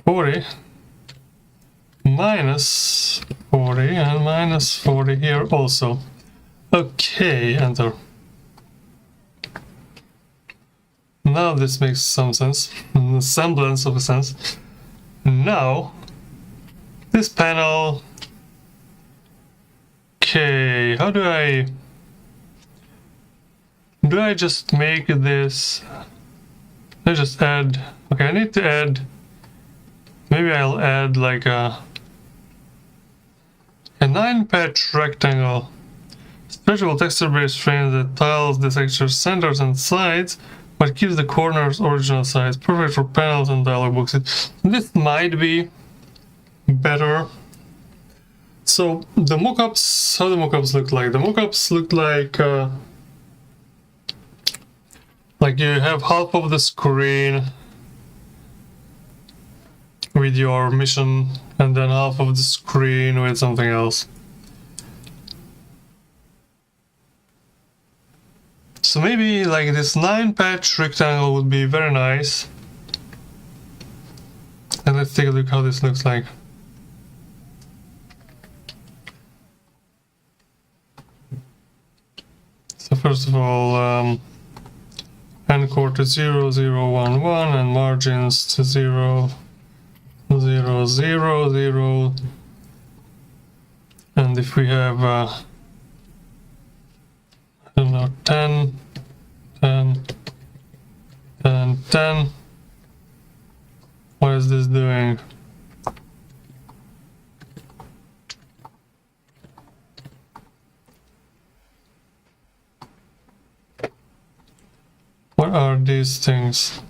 40, minus 40, and minus 40 here also. Okay, enter. Now this makes some sense, a semblance of a sense. Now, this panel... Okay, how do I just make this, let's just add, okay, I need to add, maybe I'll add like a 9-patch rectangle, stretchable texture-based frame that tiles the texture centers and sides, but keeps the corners original size, perfect for panels and dialog boxes. This might be better. So the mockups, how the mockups look like? The mockups look like you have half of the screen with your mission and then half of the screen with something else. So maybe like this 9-patch rectangle would be very nice. And let's take a look how this looks like. So first of all, anchor to 0, 0, 1, 1 and margins to 0, 0, 0, 0. And if we have, I don't know, 10, 10, 10, 10, what is this doing? What are these things?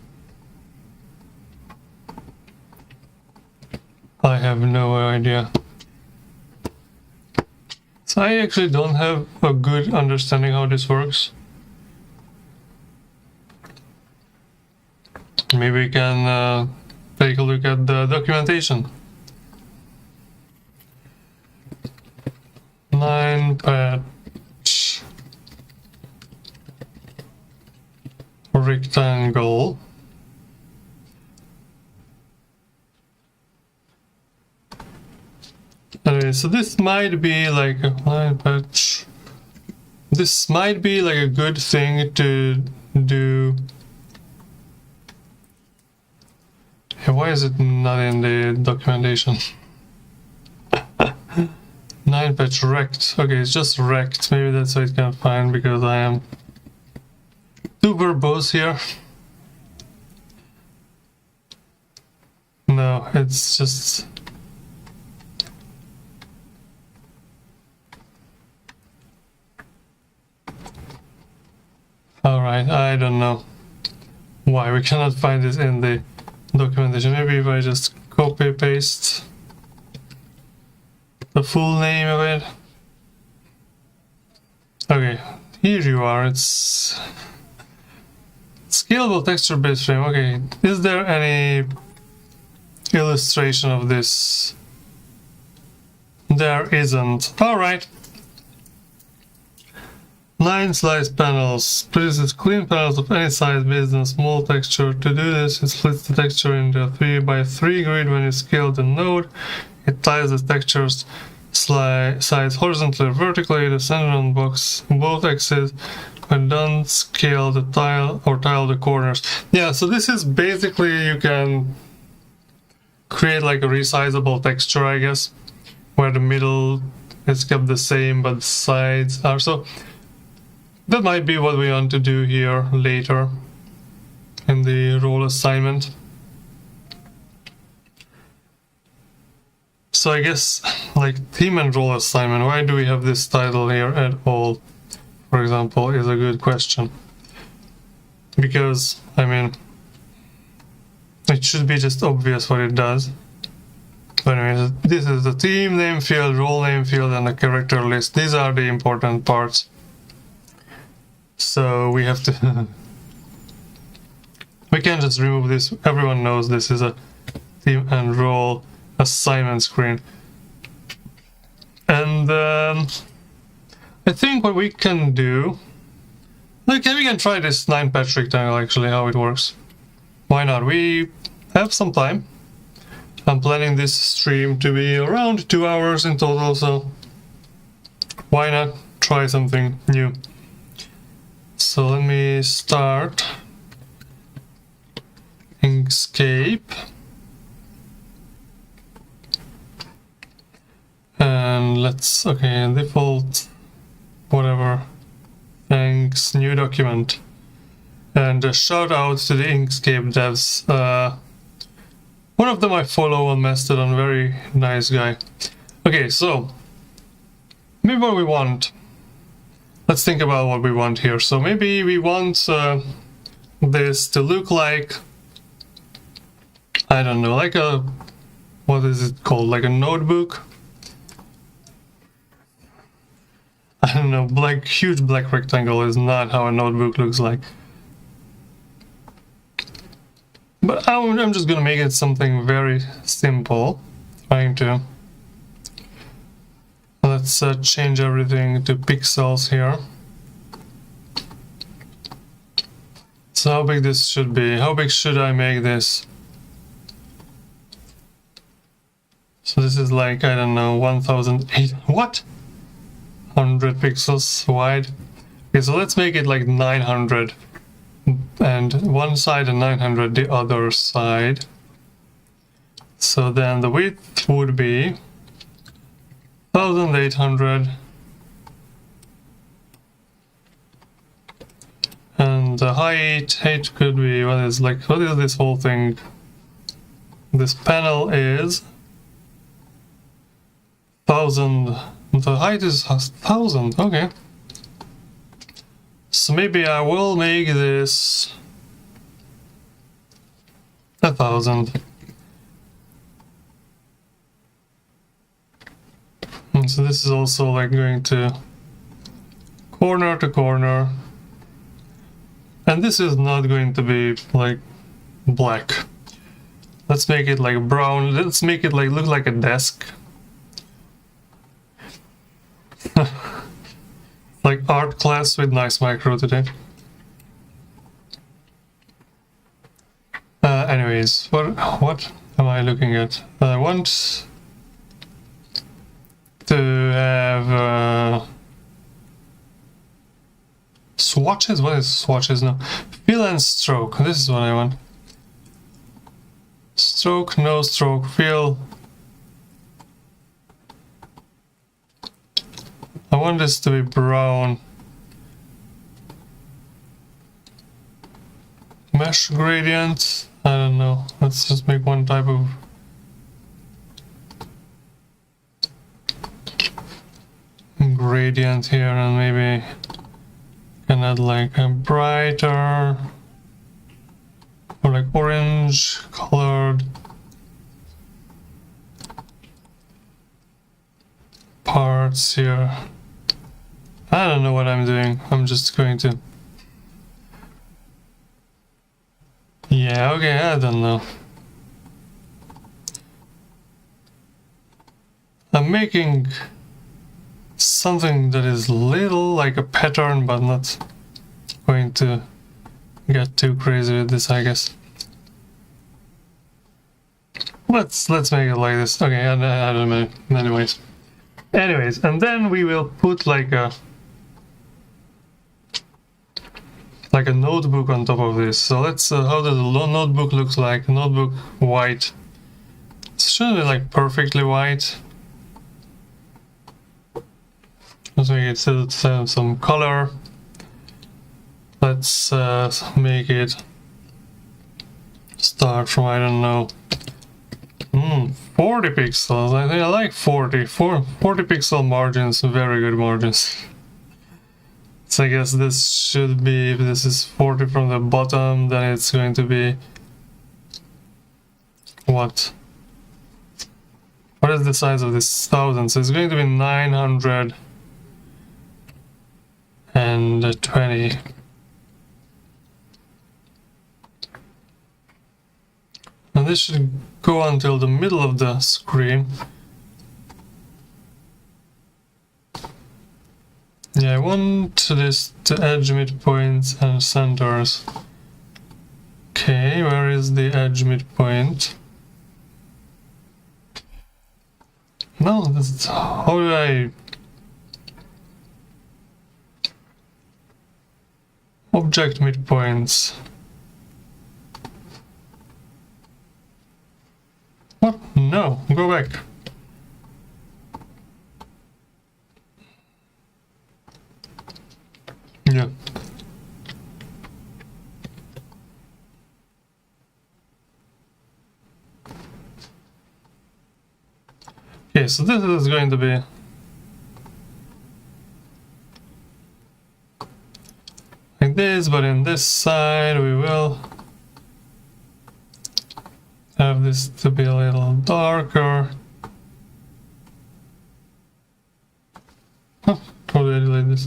I have no idea. So I actually don't have a good understanding how this works. Maybe we can take a look at the documentation. 9-patch rectangle. Anyway, so this might be like a 9-patch. This might be like a good thing to do. Hey, why is it not in the documentation? 9-patch rect. Okay, it's just rect. Maybe that's what it can find because I am too verbose here. No, it's just... Alright, I don't know why we cannot find this in the documentation. Maybe if I just copy paste the full name of it. Okay, here you are. It's scalable texture-based frame. Okay, is there any illustration of this? There isn't. Alright. 9 slice panels. Produces clean panels of any size based on small texture. To do this, it splits the texture into a 3x3 grid. When you scale the node, it ties the texture's sides horizontally or vertically. The center on box both axes. When done, scale the tile or tile the corners. Yeah, so this is basically, you can create like a resizable texture, I guess, where the middle is kept the same but the sides are. So that might be what we want to do here later in the role assignment. So I guess like theme and role assignment, why do we have this title here at all, for example, is a good question. Because, I mean, it should be just obvious what it does. But anyways, this is the theme name field, role name field, and the character list. These are the important parts. So we have to... we can't just remove this. Everyone knows this is a theme and role assignment screen. And I think what we can do... okay, we can try this 9-patch rectangle, actually, how it works. Why not? We have some time. I'm planning this stream to be around 2 hours in total, so why not try something new? So let me start Inkscape. And let's, okay, default, whatever, thanks, new document. And a shout out to the Inkscape devs. One of them I follow on Mastodon, very nice guy. Okay, so, maybe what we want. Let's think about what we want here. So maybe we want this to look like, I don't know, like a, what is it called, like a notebook? I don't know, huge black rectangle is not how a notebook looks like. But I'm just gonna make it something very simple. Trying to... let's change everything to pixels here. So how big this should be? How big should I make this? So this is like, I don't know, 1008... what? 100 pixels wide. Okay, so let's make it like 900. And one side and 900 the other side. So then the width would be 1800. And the height could be, what is this whole thing? This panel is 1000. The height is 1000, okay. So maybe I will make this 1000. And so this is also like going to corner to corner. And this is not going to be like black. Let's make it like brown. Let's make it like look like a desk. Like art class with nice micro today. Anyways, what am I looking at? I want to have swatches. What is swatches now? Fill and stroke. This is what I want. Stroke, no stroke, fill. I want this to be brown. Mesh gradient, I don't know. Let's just make one type of gradient here, and maybe can add like a brighter or like orange colored parts here. I don't know what I'm doing. I'm just going to... yeah, okay, I don't know. I'm making something that is little like a pattern, but not going to get too crazy with this, I guess. Let's make it like this. Okay, I don't know. Anyways, and then we will put like a notebook on top of this. So let's how does the notebook looks like? Notebook white. It shouldn't be like perfectly white. Let's make it some color. Let's make it start from, I don't know, 40 pixels. I think I like 40 pixel margins, very good margins. So I guess this should be, if this is 40 from the bottom, then it's going to be what is the size of this 1000? So it's going to be 920. And this should go until the middle of the screen. Yeah, I want this to edge midpoints and centers. Okay, where is the edge midpoint? No, that's how do I... Object midpoints. What? No, go back. Yeah. Okay, so this is going to be like this, but in this side we will have this to be a little darker. Huh, how do I delete this?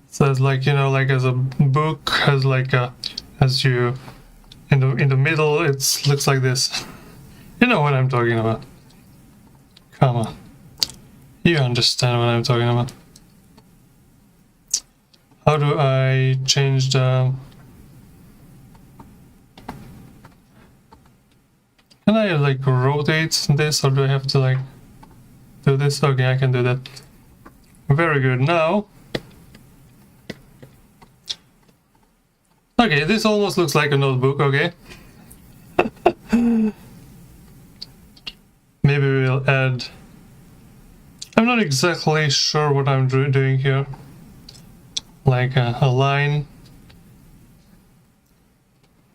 So it's like, you know, like as a book has like a, as you in the middle, it looks like this. You know what I'm talking about. Come on, you understand what I'm talking about. How do I change the... Can I like rotate this, or do I have to like do this? Okay, I can do that. Very good. Now, okay, this almost looks like a notebook. Okay. Maybe we'll add... I'm not exactly sure what I'm doing here. Like a line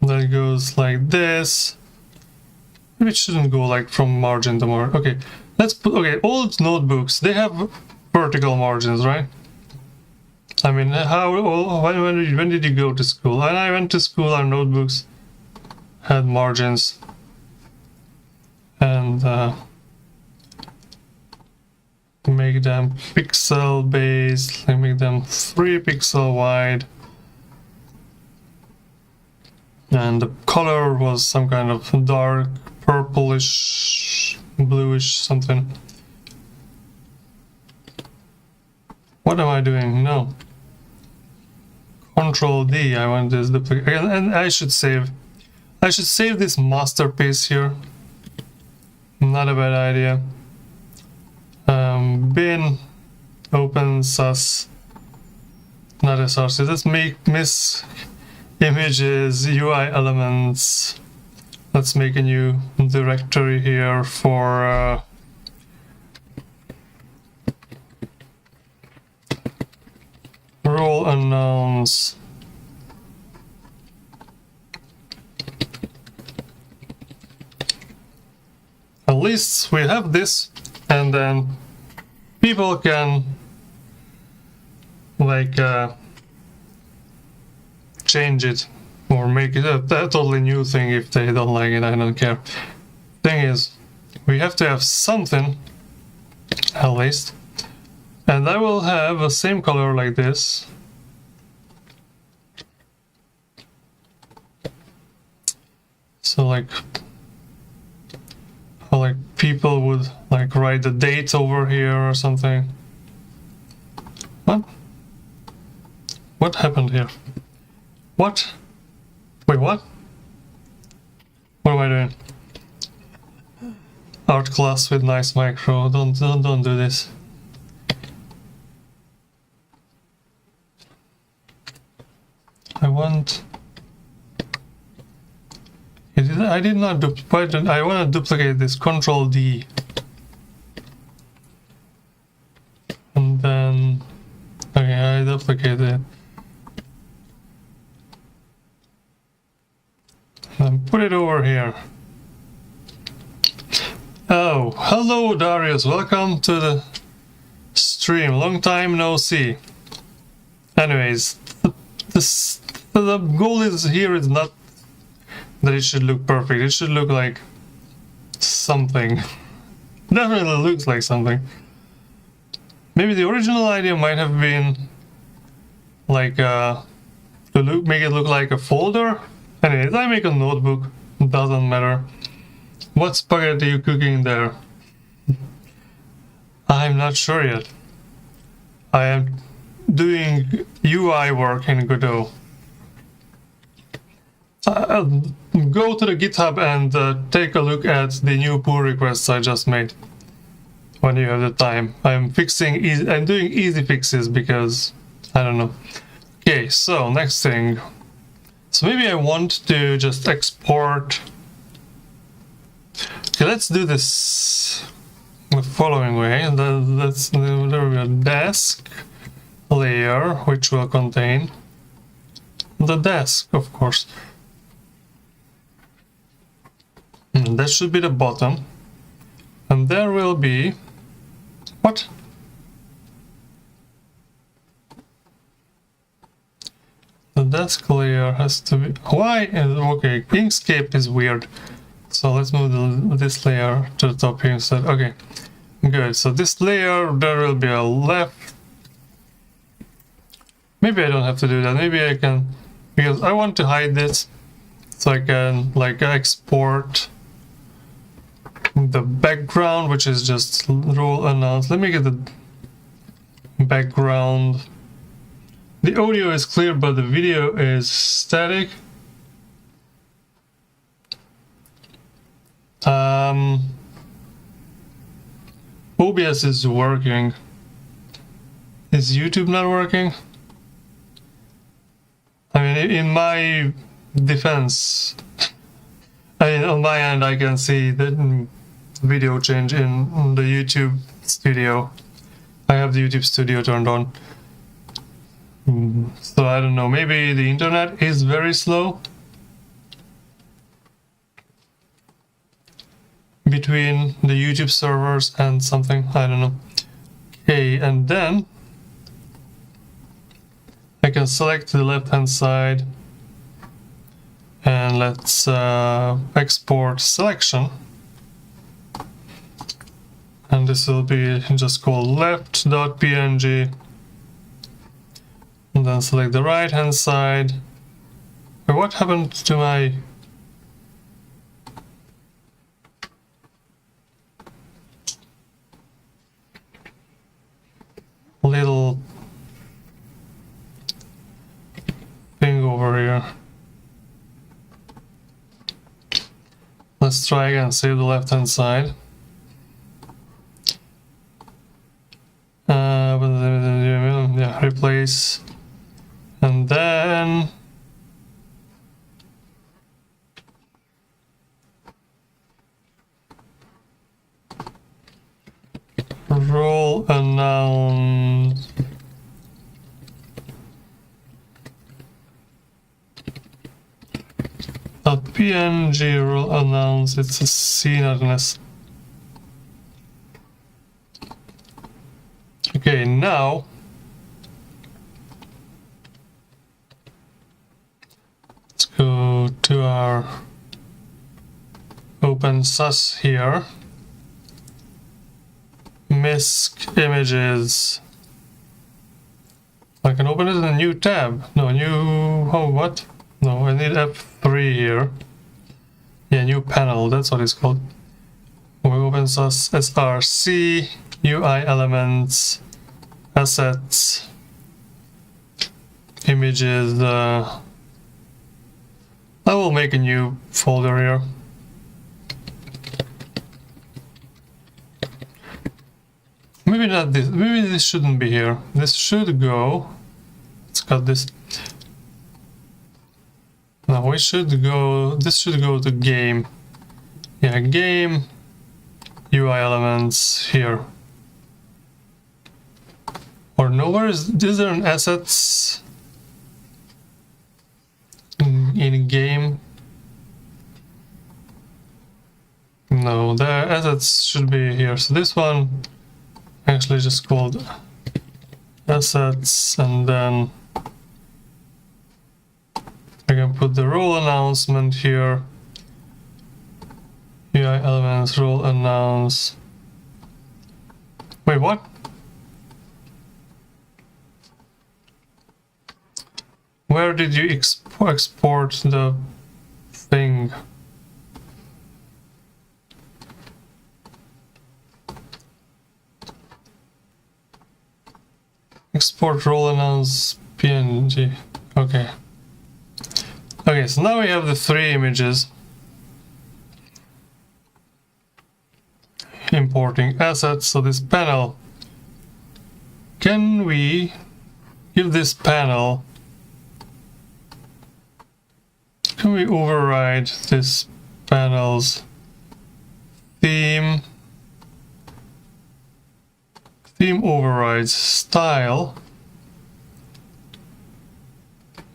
that goes like this. Maybe it shouldn't go like from margin to margin. Okay, let's put... Okay, old notebooks, they have vertical margins, right? I mean, when did you go to school? When I went to school, our notebooks had margins. And make them pixel based, like make them 3 pixel wide. And the color was some kind of dark purplish, bluish something. What am I doing? No. Control D, I want this duplicate. And I should save this masterpiece here. Not a bad idea. Bin OpenSuspect, not src. Let's make miss images UI elements. Let's make a new directory here for role unknowns. At least we have this, and then people can like change it or make it a totally new thing if they don't like it. I don't care. Thing is, we have to have something at least, and I will have the same color like this. So like how like people would like like write the date over here or something. What happened here? What? Wait, what? What am I doing? Art class with nice micro. Don't do this. I want. I did not duplicate. I want to duplicate this. Control D. And then. Okay, I duplicated it. And put it over here. Oh, hello Darius, welcome to the stream. Long time no see. Anyways, the goal is here is not that it should look perfect. It should look like something. Definitely looks like something. Maybe the original idea might have been like to make it look like a folder. Anyways, I make a notebook. Doesn't matter. What spaghetti are you cooking there? I'm not sure yet. I am doing UI work in Godot. Go to the GitHub and take a look at the new pull requests I just made. When you have the time. I'm doing easy fixes because I don't know. Okay, so next thing. So maybe I want to just export. Okay, let's do this the following way. Let's do a desk layer, which will contain the desk, of course. And that should be the bottom. And there will be... What? The desk layer has to be... Why? Okay, Inkscape is weird. So let's move this layer to the top here instead. Okay, good. So this layer, there will be a left. Maybe I don't have to do that. Maybe I can, because I want to hide this. So I can like export the background, which is just rule announce. Let me get the background. The audio is clear, but the video is static. OBS is working. Is YouTube not working? I mean, in my defense, I mean, on my end, I can see the video change in the YouTube studio. I have the YouTube studio turned on. So I don't know, maybe the internet is very slow between the YouTube servers and something, I don't know. Okay, and then I can select the left hand side and let's export selection, and this will be just called left.png, and then select the right hand side. Wait, what happened to my... little thing over here? Let's try again, save the left hand side. Yeah, replace, and then role announce. PNG role announce, it's a C, not an S. Okay, now let's go to our OpenSUS here. MISC images. I can open it in a new tab. No, new... Oh, what? No, I need F3 here. Yeah, new panel, that's what it's called. We open src, UI elements, assets, images. I will make a new folder here. Maybe not this. Maybe this shouldn't be here. This should go. Let's cut this. No, we should go. This should go to game. Yeah, game. UI elements here. Or no, where is there an assets in game? No, the assets should be here. So this one actually just called assets, and then I can put the role announcement here. UI elements, role announce. Wait, what? Where did you export the thing? Export role announce PNG. Okay. Okay, so now we have the 3 images. Importing assets, so this panel. Can we give this panel? Can we override this panel's theme? Theme overrides style.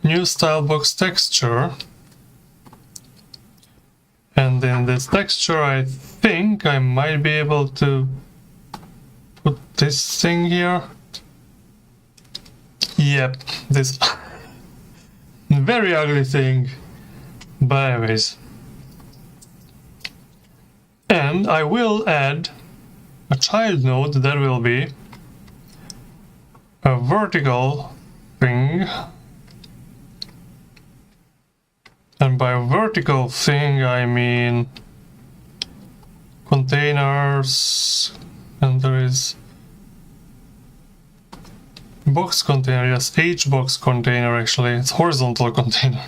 New style box texture. And in this texture, I think I might be able to put this thing here. Yep, this very ugly thing. But anyways. And I will add a child node that will be a vertical thing. And by vertical thing, I mean containers, and there is box container, yes, H-box container actually, it's horizontal container.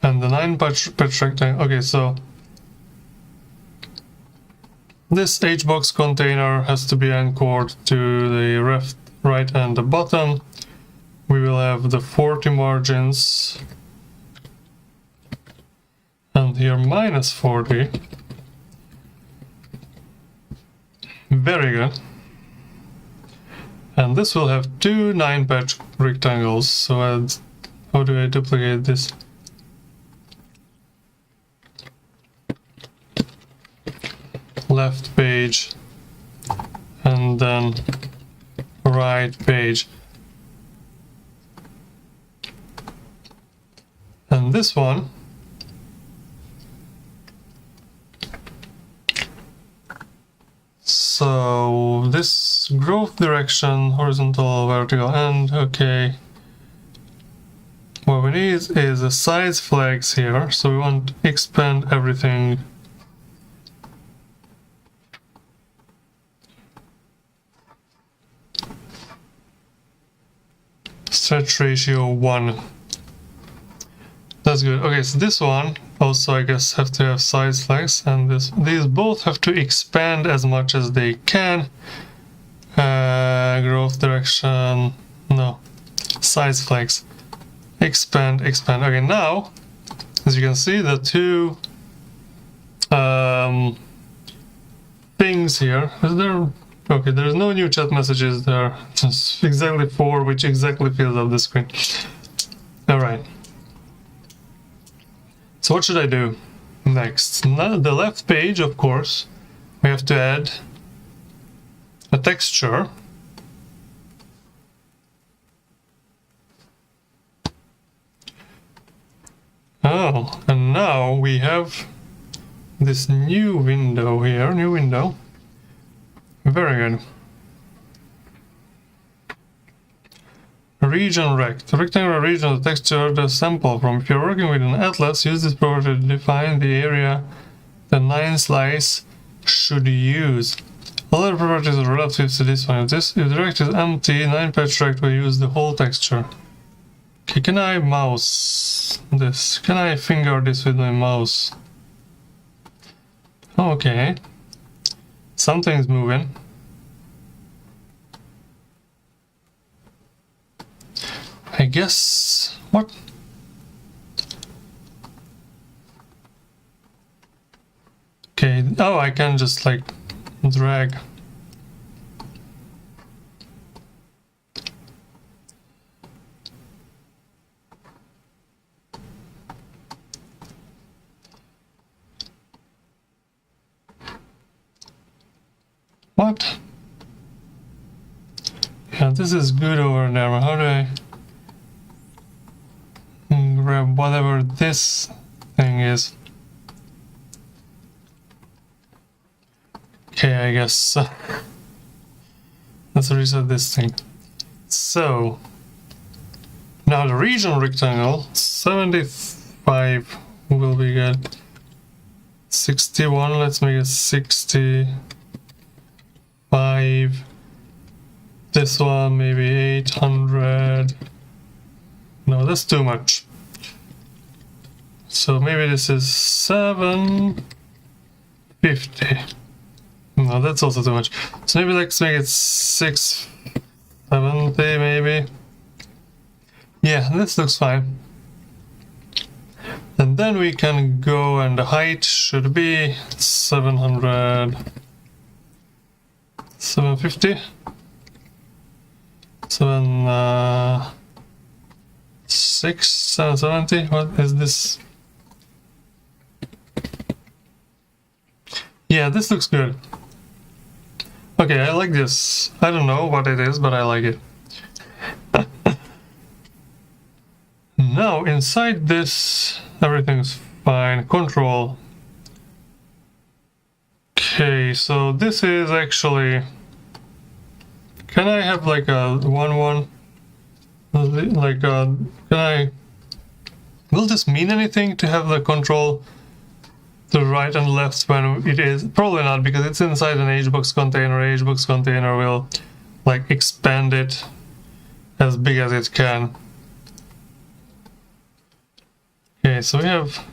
And the 9-patch rectangle, okay, so this H-box container has to be anchored to the left, right, and the bottom. We will have the 40 margins, and here minus 40. Very good. And this will have 2 9-patch rectangles. So how do I duplicate this? Left page, and then right page. And this one so this growth direction, horizontal, vertical, and okay, what we need is a size flags here, so we want to expand everything. Stretch ratio 1. That's good. Okay, so this one also, I guess, have to have size flags, and these both have to expand as much as they can. Growth direction, no, size flags, expand. Okay, now, as you can see, the 2 things here. Is there? Okay, there's no new chat messages there. Just exactly 4, which exactly fills up the screen. All right. So what should I do next? Now the left page, of course, we have to add a texture. Oh, and now we have this new window here, new window. Very good. Region rect. The rectangular region of the texture the sample from. If you're working with an atlas, use this property to define the area the 9 slice should use. All other properties are relative to this one. If the rect is empty, 9 patch rect will use the whole texture. Okay, can I mouse this? Can I finger this with my mouse? Okay. Something's moving. I guess... What? Okay, oh, I can just like drag. What? Yeah, this is good over there. How do I grab whatever this thing is? Okay, I guess let's reset this thing. So now the region rectangle 75 will be good. 61, let's make it 65. This one maybe 800. No, that's too much. So maybe this is 750. No, that's also too much. So maybe let's make it 670 maybe. Yeah, this looks fine. And then we can go, and the height should be 700, 750, 770. What is this? Yeah, this looks good. Okay, I like this. I don't know what it is, but I like it. Now, inside this, everything's fine. Control. Okay, so this is actually... Can I have like a 1-1? Like, can I... Will this mean anything to have the control to right and left when it is? Probably not, because it's inside an HBox container. HBox container will like expand it as big as it can. Okay, so we have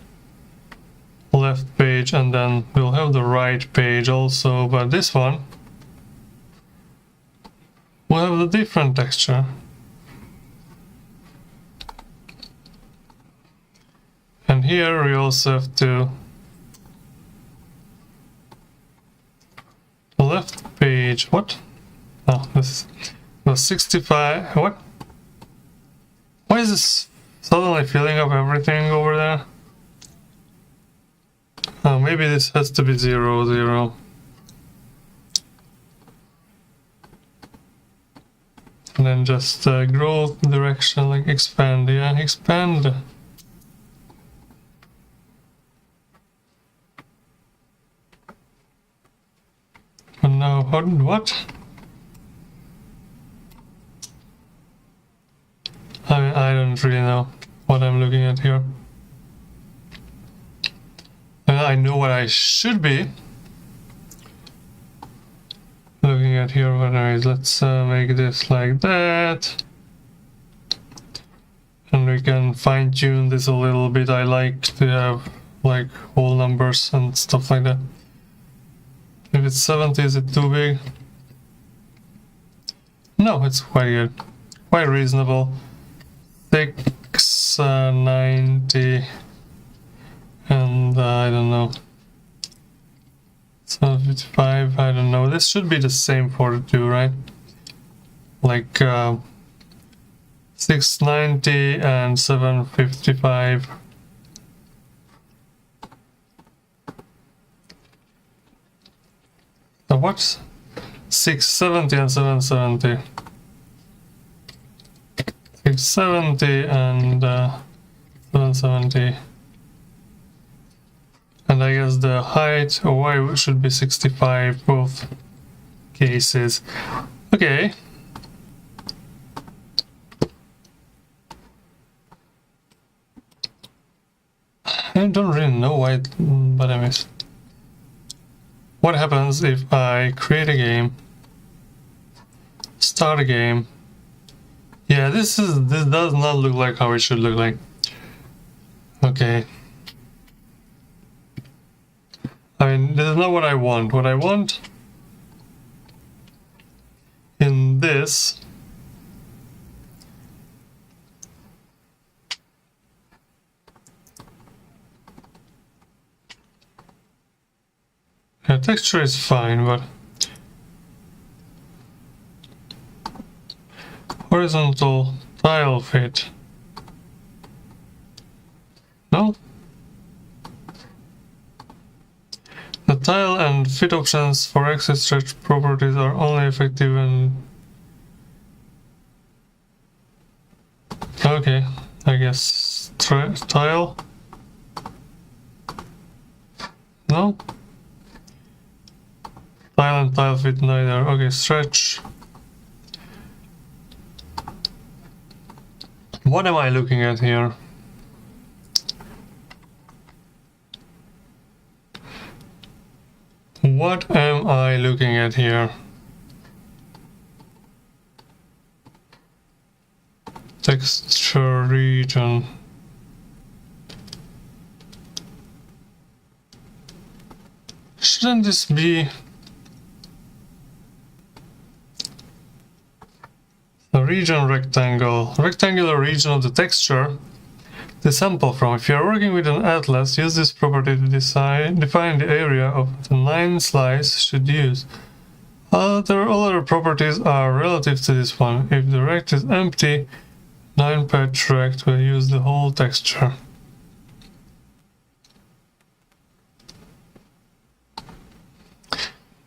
left page, and then we'll have the right page also, but this one will have a different texture. And here we also have to left page. What? Oh, this was 65. What? Why is this suddenly filling up everything over there? Oh, maybe this has to be 0, 0. And then just growth direction, like expand. Yeah, expand. And now, what? I don't really know what I'm looking at here. And I know what I should be looking at here. But anyways, let's make this like that. And we can fine-tune this a little bit. I like to have like whole numbers and stuff like that. If it's 70, is it too big? No, it's quite good. Quite reasonable. 690 and I don't know, 755. I don't know. This should be the same for the two, right? Like 690 and 755. So what's 670 and 770? 670 and 770. And I guess the height or Y should be 65, both cases. Okay. I don't really know why, but anyways. What happens if I create a game, start a game? Yeah, this does not look like how it should look like. Okay. I mean, this is not what I want. What I want in this texture is fine, but horizontal tile fit. No? The tile and fit options for access stretch properties are only effective when... Okay, I guess tile? No? Tile and tile fit neither. Okay, stretch. What am I looking at here? What am I looking at here? Texture region. Shouldn't this be the region rectangle? Rectangular region of the texture to sample from. If you are working with an atlas, use this property to define the area of the line slice should use. All other properties are relative to this one. If the rect is empty, 9-patch rect will use the whole texture.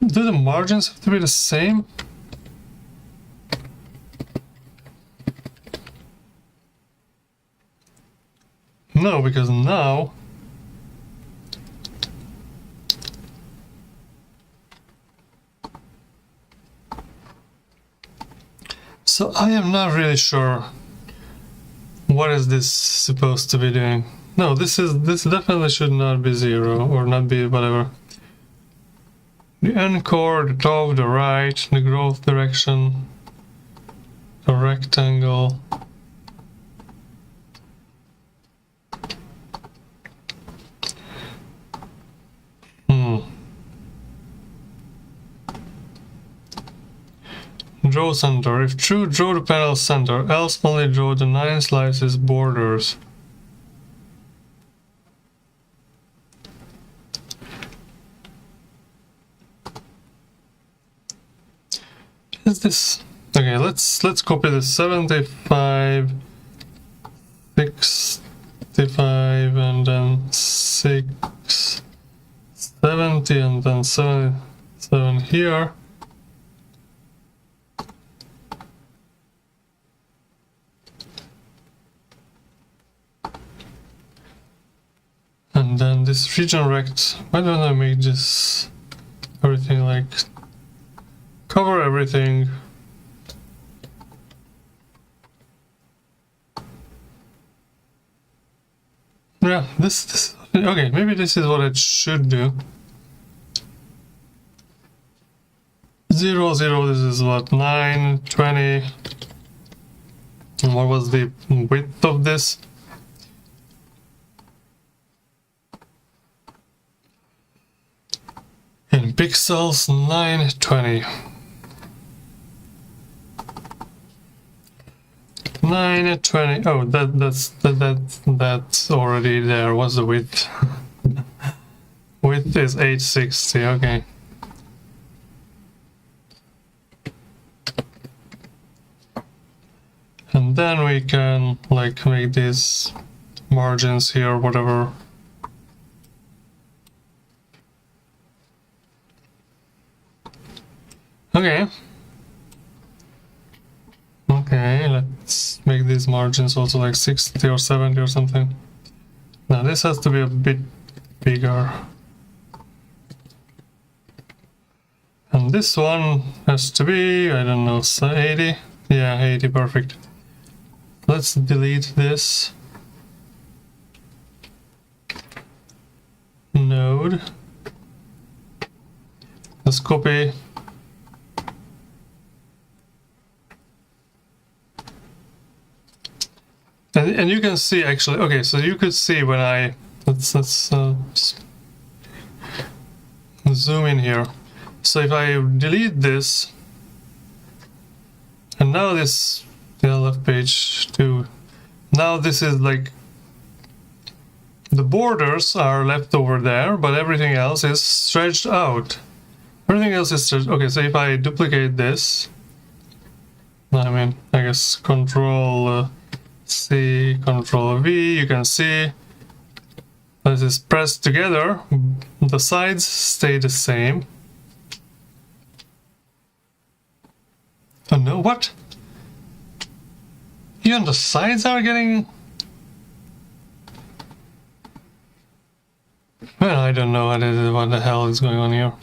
Do the margins have to be the same? No, because now so I am not really sure what is this supposed to be doing. No, this definitely should not be 0 or not be whatever. The encore, the top, the right, the growth direction, the rectangle. Draw center. If true, draw the panel center, else only draw the 9 slices borders. Is this... Okay, let's copy the 75, 65, and then 6, 70, and then 77 here. And then this region rect, why don't I make this everything like cover everything? Yeah, this okay, maybe this is what it should do. 0, 0, this is what, 9, 20. And what was the width of this? In pixels, 920. 920. Oh, that's already there. What's the width? Width is 860. Okay. And then we can like make these margins here, whatever. Okay. Okay, let's make these margins also like 60 or 70 or something. Now this has to be a bit bigger. And this one has to be, I don't know, 80? Yeah, 80, perfect. Let's delete this. node. Let's copy. And you can see actually, okay, so you could see when I, let's zoom in here. So if I delete this, and now this, the left page too, now this is like, the borders are left over there, but everything else is stretched out. Everything else is stretched. Okay, so if I duplicate this, I mean, I guess Control C, Control V, you can see this is pressed together, the sides stay the same. Oh no, what? Even the sides are getting... Well, I don't know what the hell is going on here.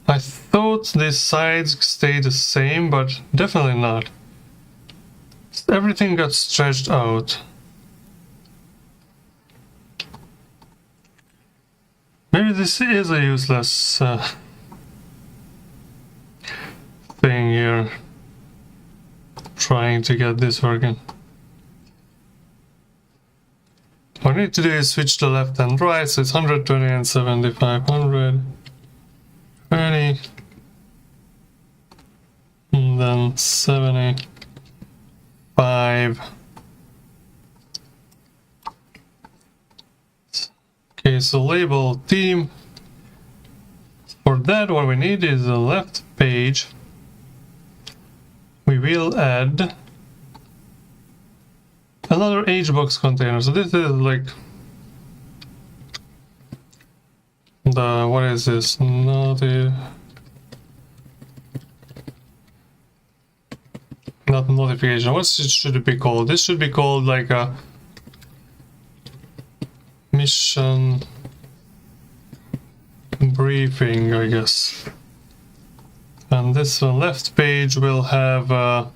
I thought these sides stay the same, but definitely not. Everything got stretched out. Maybe this is a useless thing here. Trying to get this working. What I need to do is switch to left and right, so it's 120 and 75, 120, and then 75. Okay, so label theme. For that, what we need is a left page. We will add another HBox container. So this is like the, what is this? Not notification. What should it be called? This should be called like a mission briefing, I guess. And this left page will have a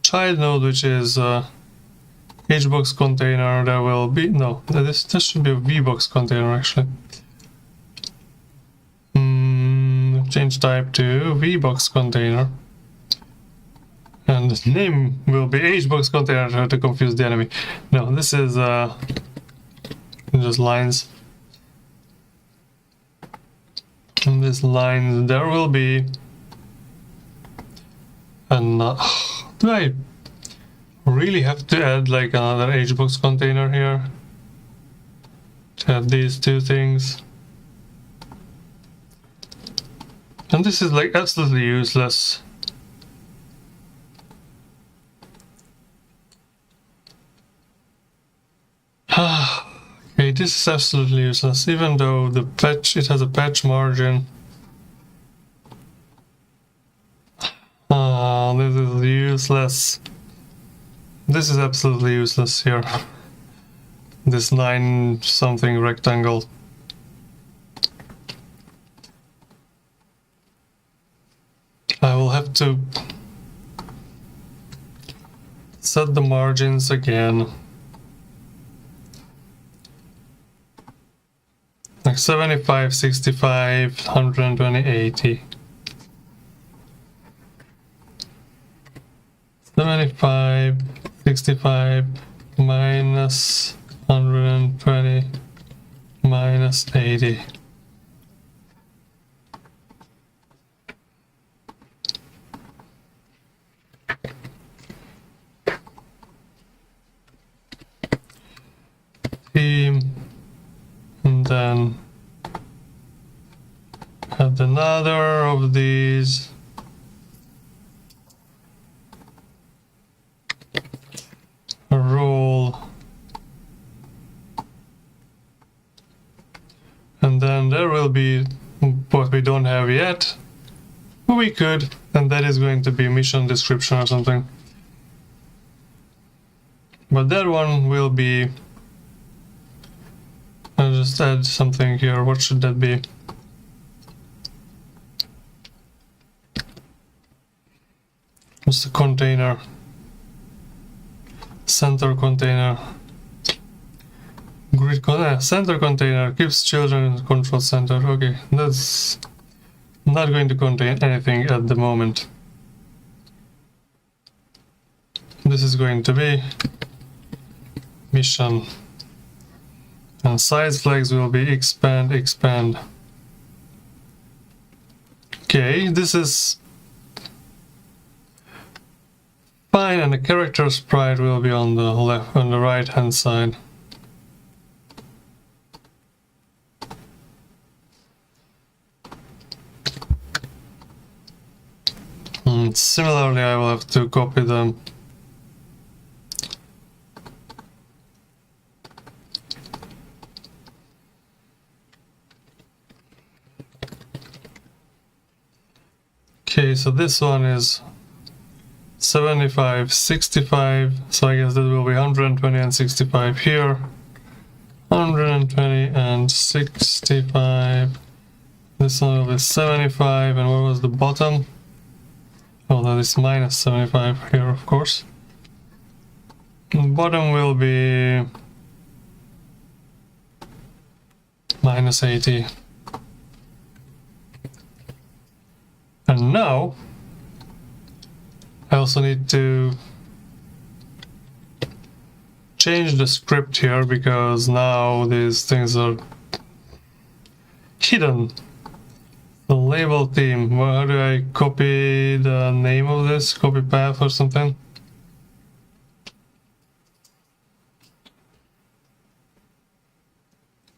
child node, which is HBox container. There will be no. This should be a VBox container actually. Change type to VBox container, and the name will be HBox container to confuse the enemy. No, this is just lines. In this line there will be an do I really have to add like another HBox container here to add these two things? And this is like absolutely useless. Okay, this is absolutely useless, even though the patch, it has a patch margin. This is useless. This is absolutely useless here. This 9 something rectangle. I will have to set the margins again. Like 75, 65, 120, 80. 75, 65, minus 120, minus 80. Theme, and then add another of these. A role. And then there will be what we don't have yet, but we could, and that is going to be mission description or something. But that one will be, I'll just add something here. What should that be? What's the container? Center container. Center container keeps children in the control center. Okay, that's not going to contain anything at the moment. This is going to be mission. And size flags will be expand, expand. Okay, this is fine, and the character sprite will be on the left, on the right hand side. And similarly, I will have to copy them. Okay, so this one is 75, 65, so I guess that will be 120 and 65 here. 120 and 65. This one will be 75, and what was the bottom? Oh, that is minus 75 here, of course. The bottom will be minus 80. And now I also need to change the script here, because now these things are hidden. The label theme, well, how do I copy the name of this? Copy path or something?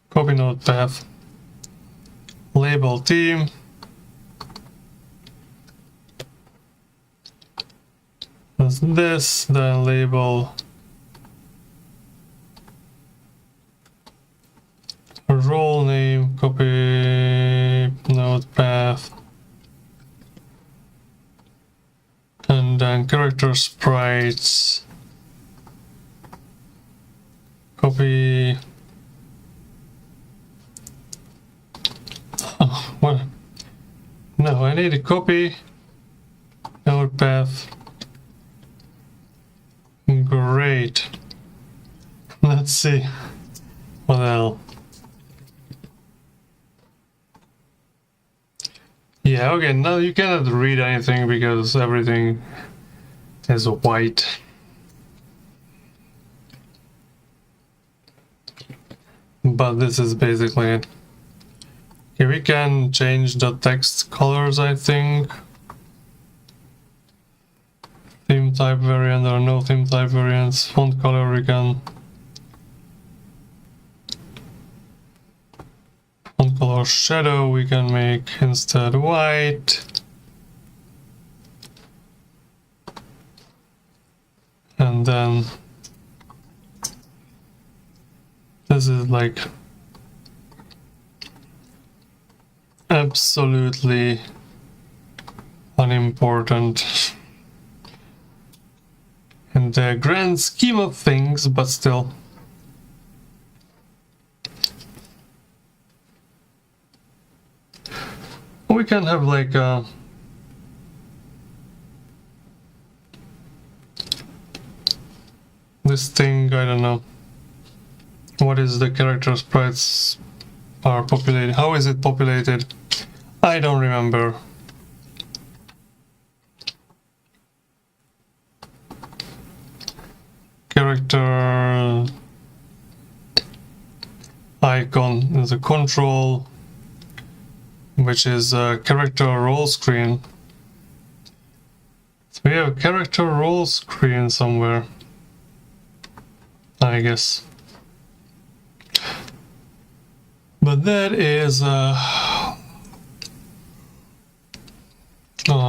Copy node path. Label theme. That's this, then label role name, copy node path, and then character sprites, copy. Oh, what? No, I need to copy node path. Great. Let's see. What the hell? Yeah, okay, now you cannot read anything because everything is white. But this is basically it. Okay, we can change the text colors, I think. Theme type variant or no theme type variants. Font color we can. Font color shadow we can make instead white. And then this is like absolutely unimportant in the grand scheme of things, but still. We can have like this thing, I don't know. What is the character sprites are populated? How is it populated? I don't remember. Character icon is a control, which is a character roll screen. So we have a character roll screen somewhere, I guess. But that is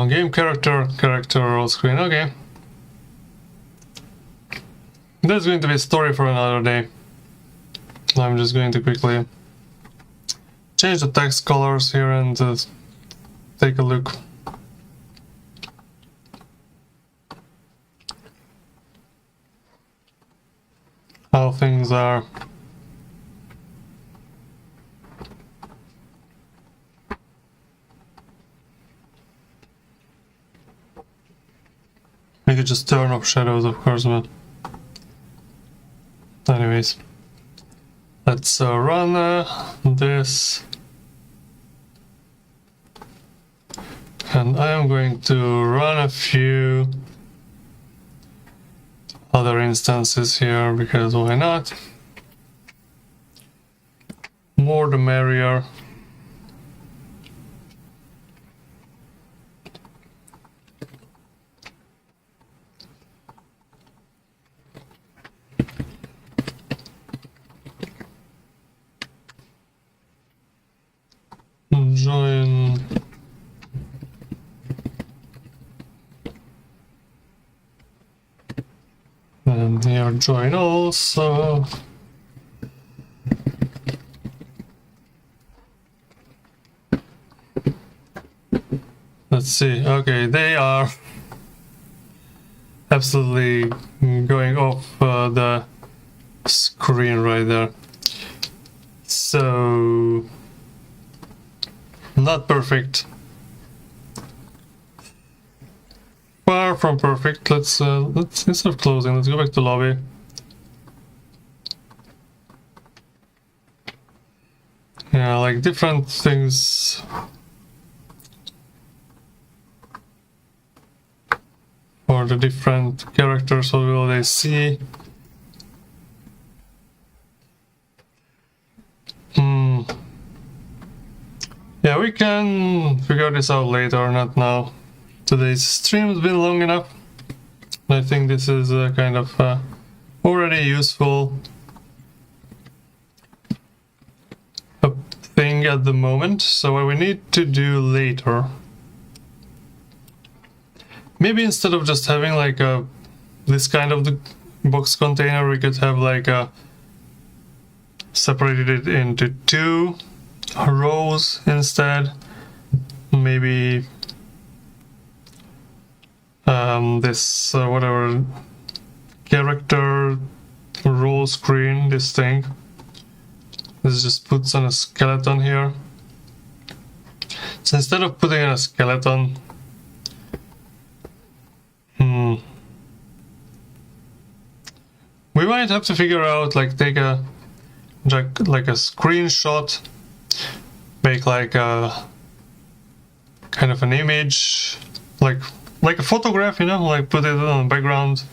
game character roll screen. Okay. That's going to be a story for another day. I'm just going to quickly change the text colors here and take a look. How things are. I could just turn off shadows, of course, but anyways. Let's run this. And I am going to run a few other instances here, because why not? More the merrier. Join. And here join also. Let's see. Okay, they are absolutely going off the screen right there. So not perfect. Far from perfect. Let's instead of closing, let's go back to lobby. Yeah, like different things. For the different characters, what will they see? Yeah, we can figure this out later, not now. Today's stream's been long enough. I think this is kind of already useful a thing at the moment. So what we need to do later, maybe instead of just having like this kind of the box container, we could have like separated it into two rows instead. Maybe this whatever character role screen, this thing, this just puts on a skeleton here. So instead of putting in a skeleton, we might have to figure out, like, take a screenshot, make like a kind of an image, like a photograph, you know, like put it on the background,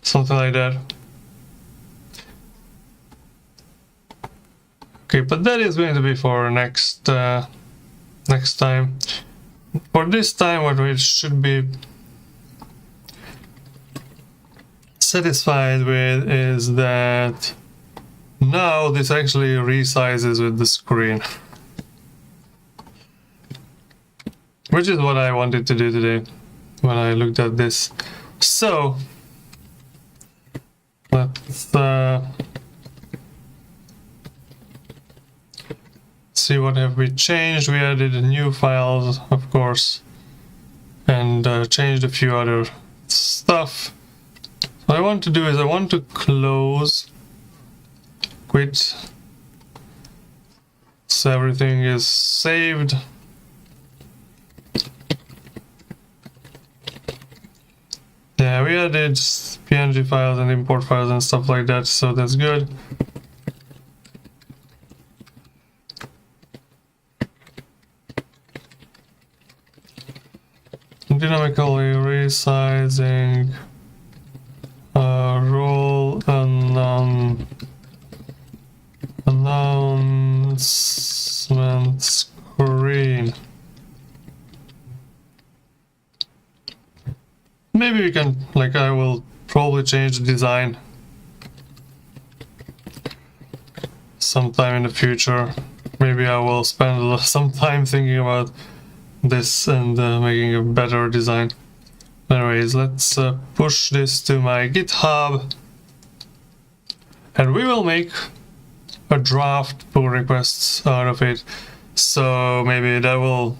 something like that. Okay, but that is going to be for next time. For this time, what we should be satisfied with is that now this actually resizes with the screen, which is what I wanted to do today when I looked at this. So let's see what have we changed. We added new files, of course, and changed a few other stuff. What I want to do is I want to close, quit, so everything is saved. Yeah, we added PNG files and import files and stuff like that, so that's good. Dynamically resizing role announcement screen. Maybe we can, like, I will probably change the design sometime in the future. Maybe I will spend some time thinking about this and making a better design. Anyways, let's push this to my GitHub, and we will make a draft pull requests out of it. So maybe that will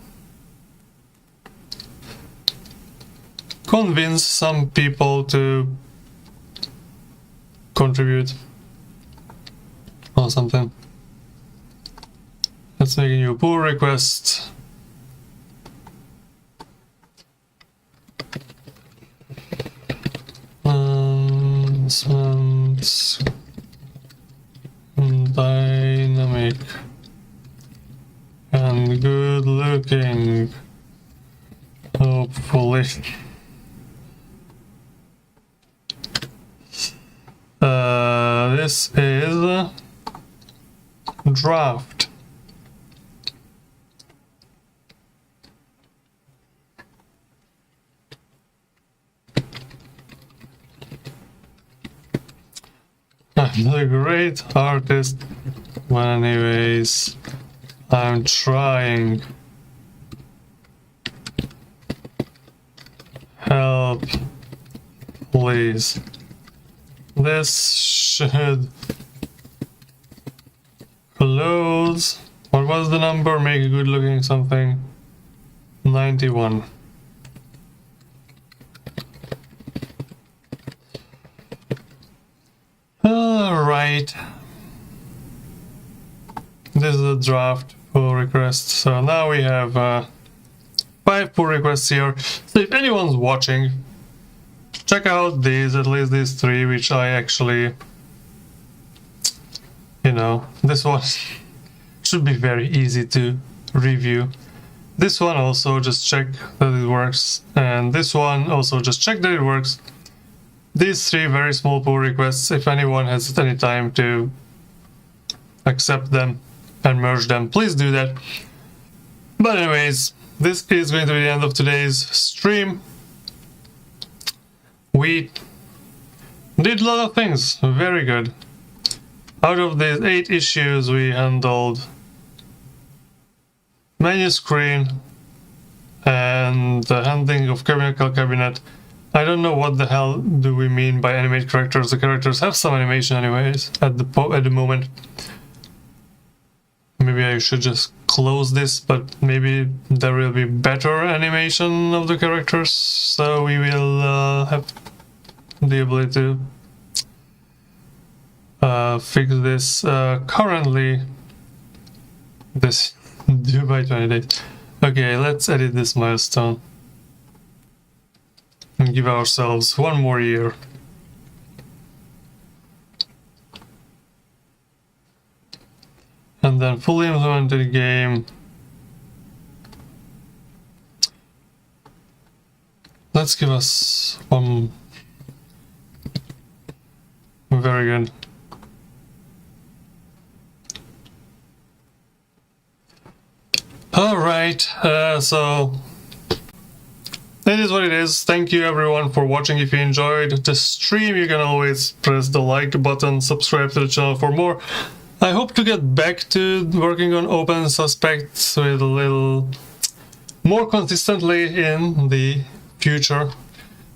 convince some people to contribute or something. Let's make a new pull request. looking. Hopefully. This is draft. I'm a great artist, but anyways, I'm trying. Help, please. This should close. What was the number? Make a good looking something. 91. Alright. This is a draft pull request. So now we have 5 pull requests here. So if anyone's watching, check out these, at least these 3, which I actually, you know, this one should be very easy to review. This one also, just check that it works, and this one also, just check that it works. These 3 very small pull requests, if anyone has any time to accept them and merge them, please do that. But anyways, this is going to be the end of today's stream. We did a lot of things, very good. Out of these 8 issues, we handled menu screen and the handling of chemical cabinet. I don't know what the hell do we mean by animate characters. The characters have some animation anyways at the moment. Maybe I should just close this, but maybe there will be better animation of the characters, so we will have the ability to fix this. Currently, this due by 20 days. Okay, let's edit this milestone and give ourselves 1 more year. And then fully implemented game. Let's give us 1. Very good. Alright, so that is what it is. Thank you everyone for watching. If you enjoyed the stream, you can always press the like button, subscribe to the channel for more. I hope to get back to working on OpenSuspect with a little more consistently in the future.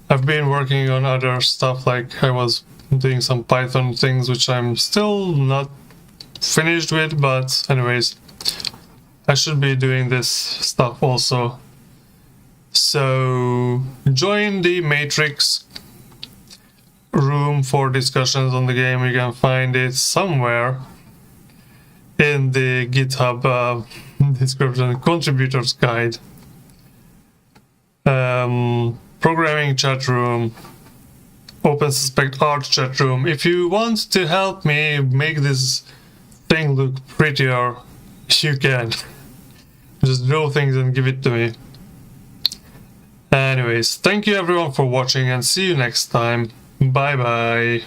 I've been working on other stuff, like I was doing some Python things which I'm still not finished with, but anyways, I should be doing this stuff also. So join the Matrix room for discussions on the game. You can find it somewhere in the GitHub description, contributors guide, programming chat room, OpenSuspect art chat room. If you want to help me make this thing look prettier, you can. Just draw things and give it to me. Anyways, thank you everyone for watching and see you next time. Bye bye.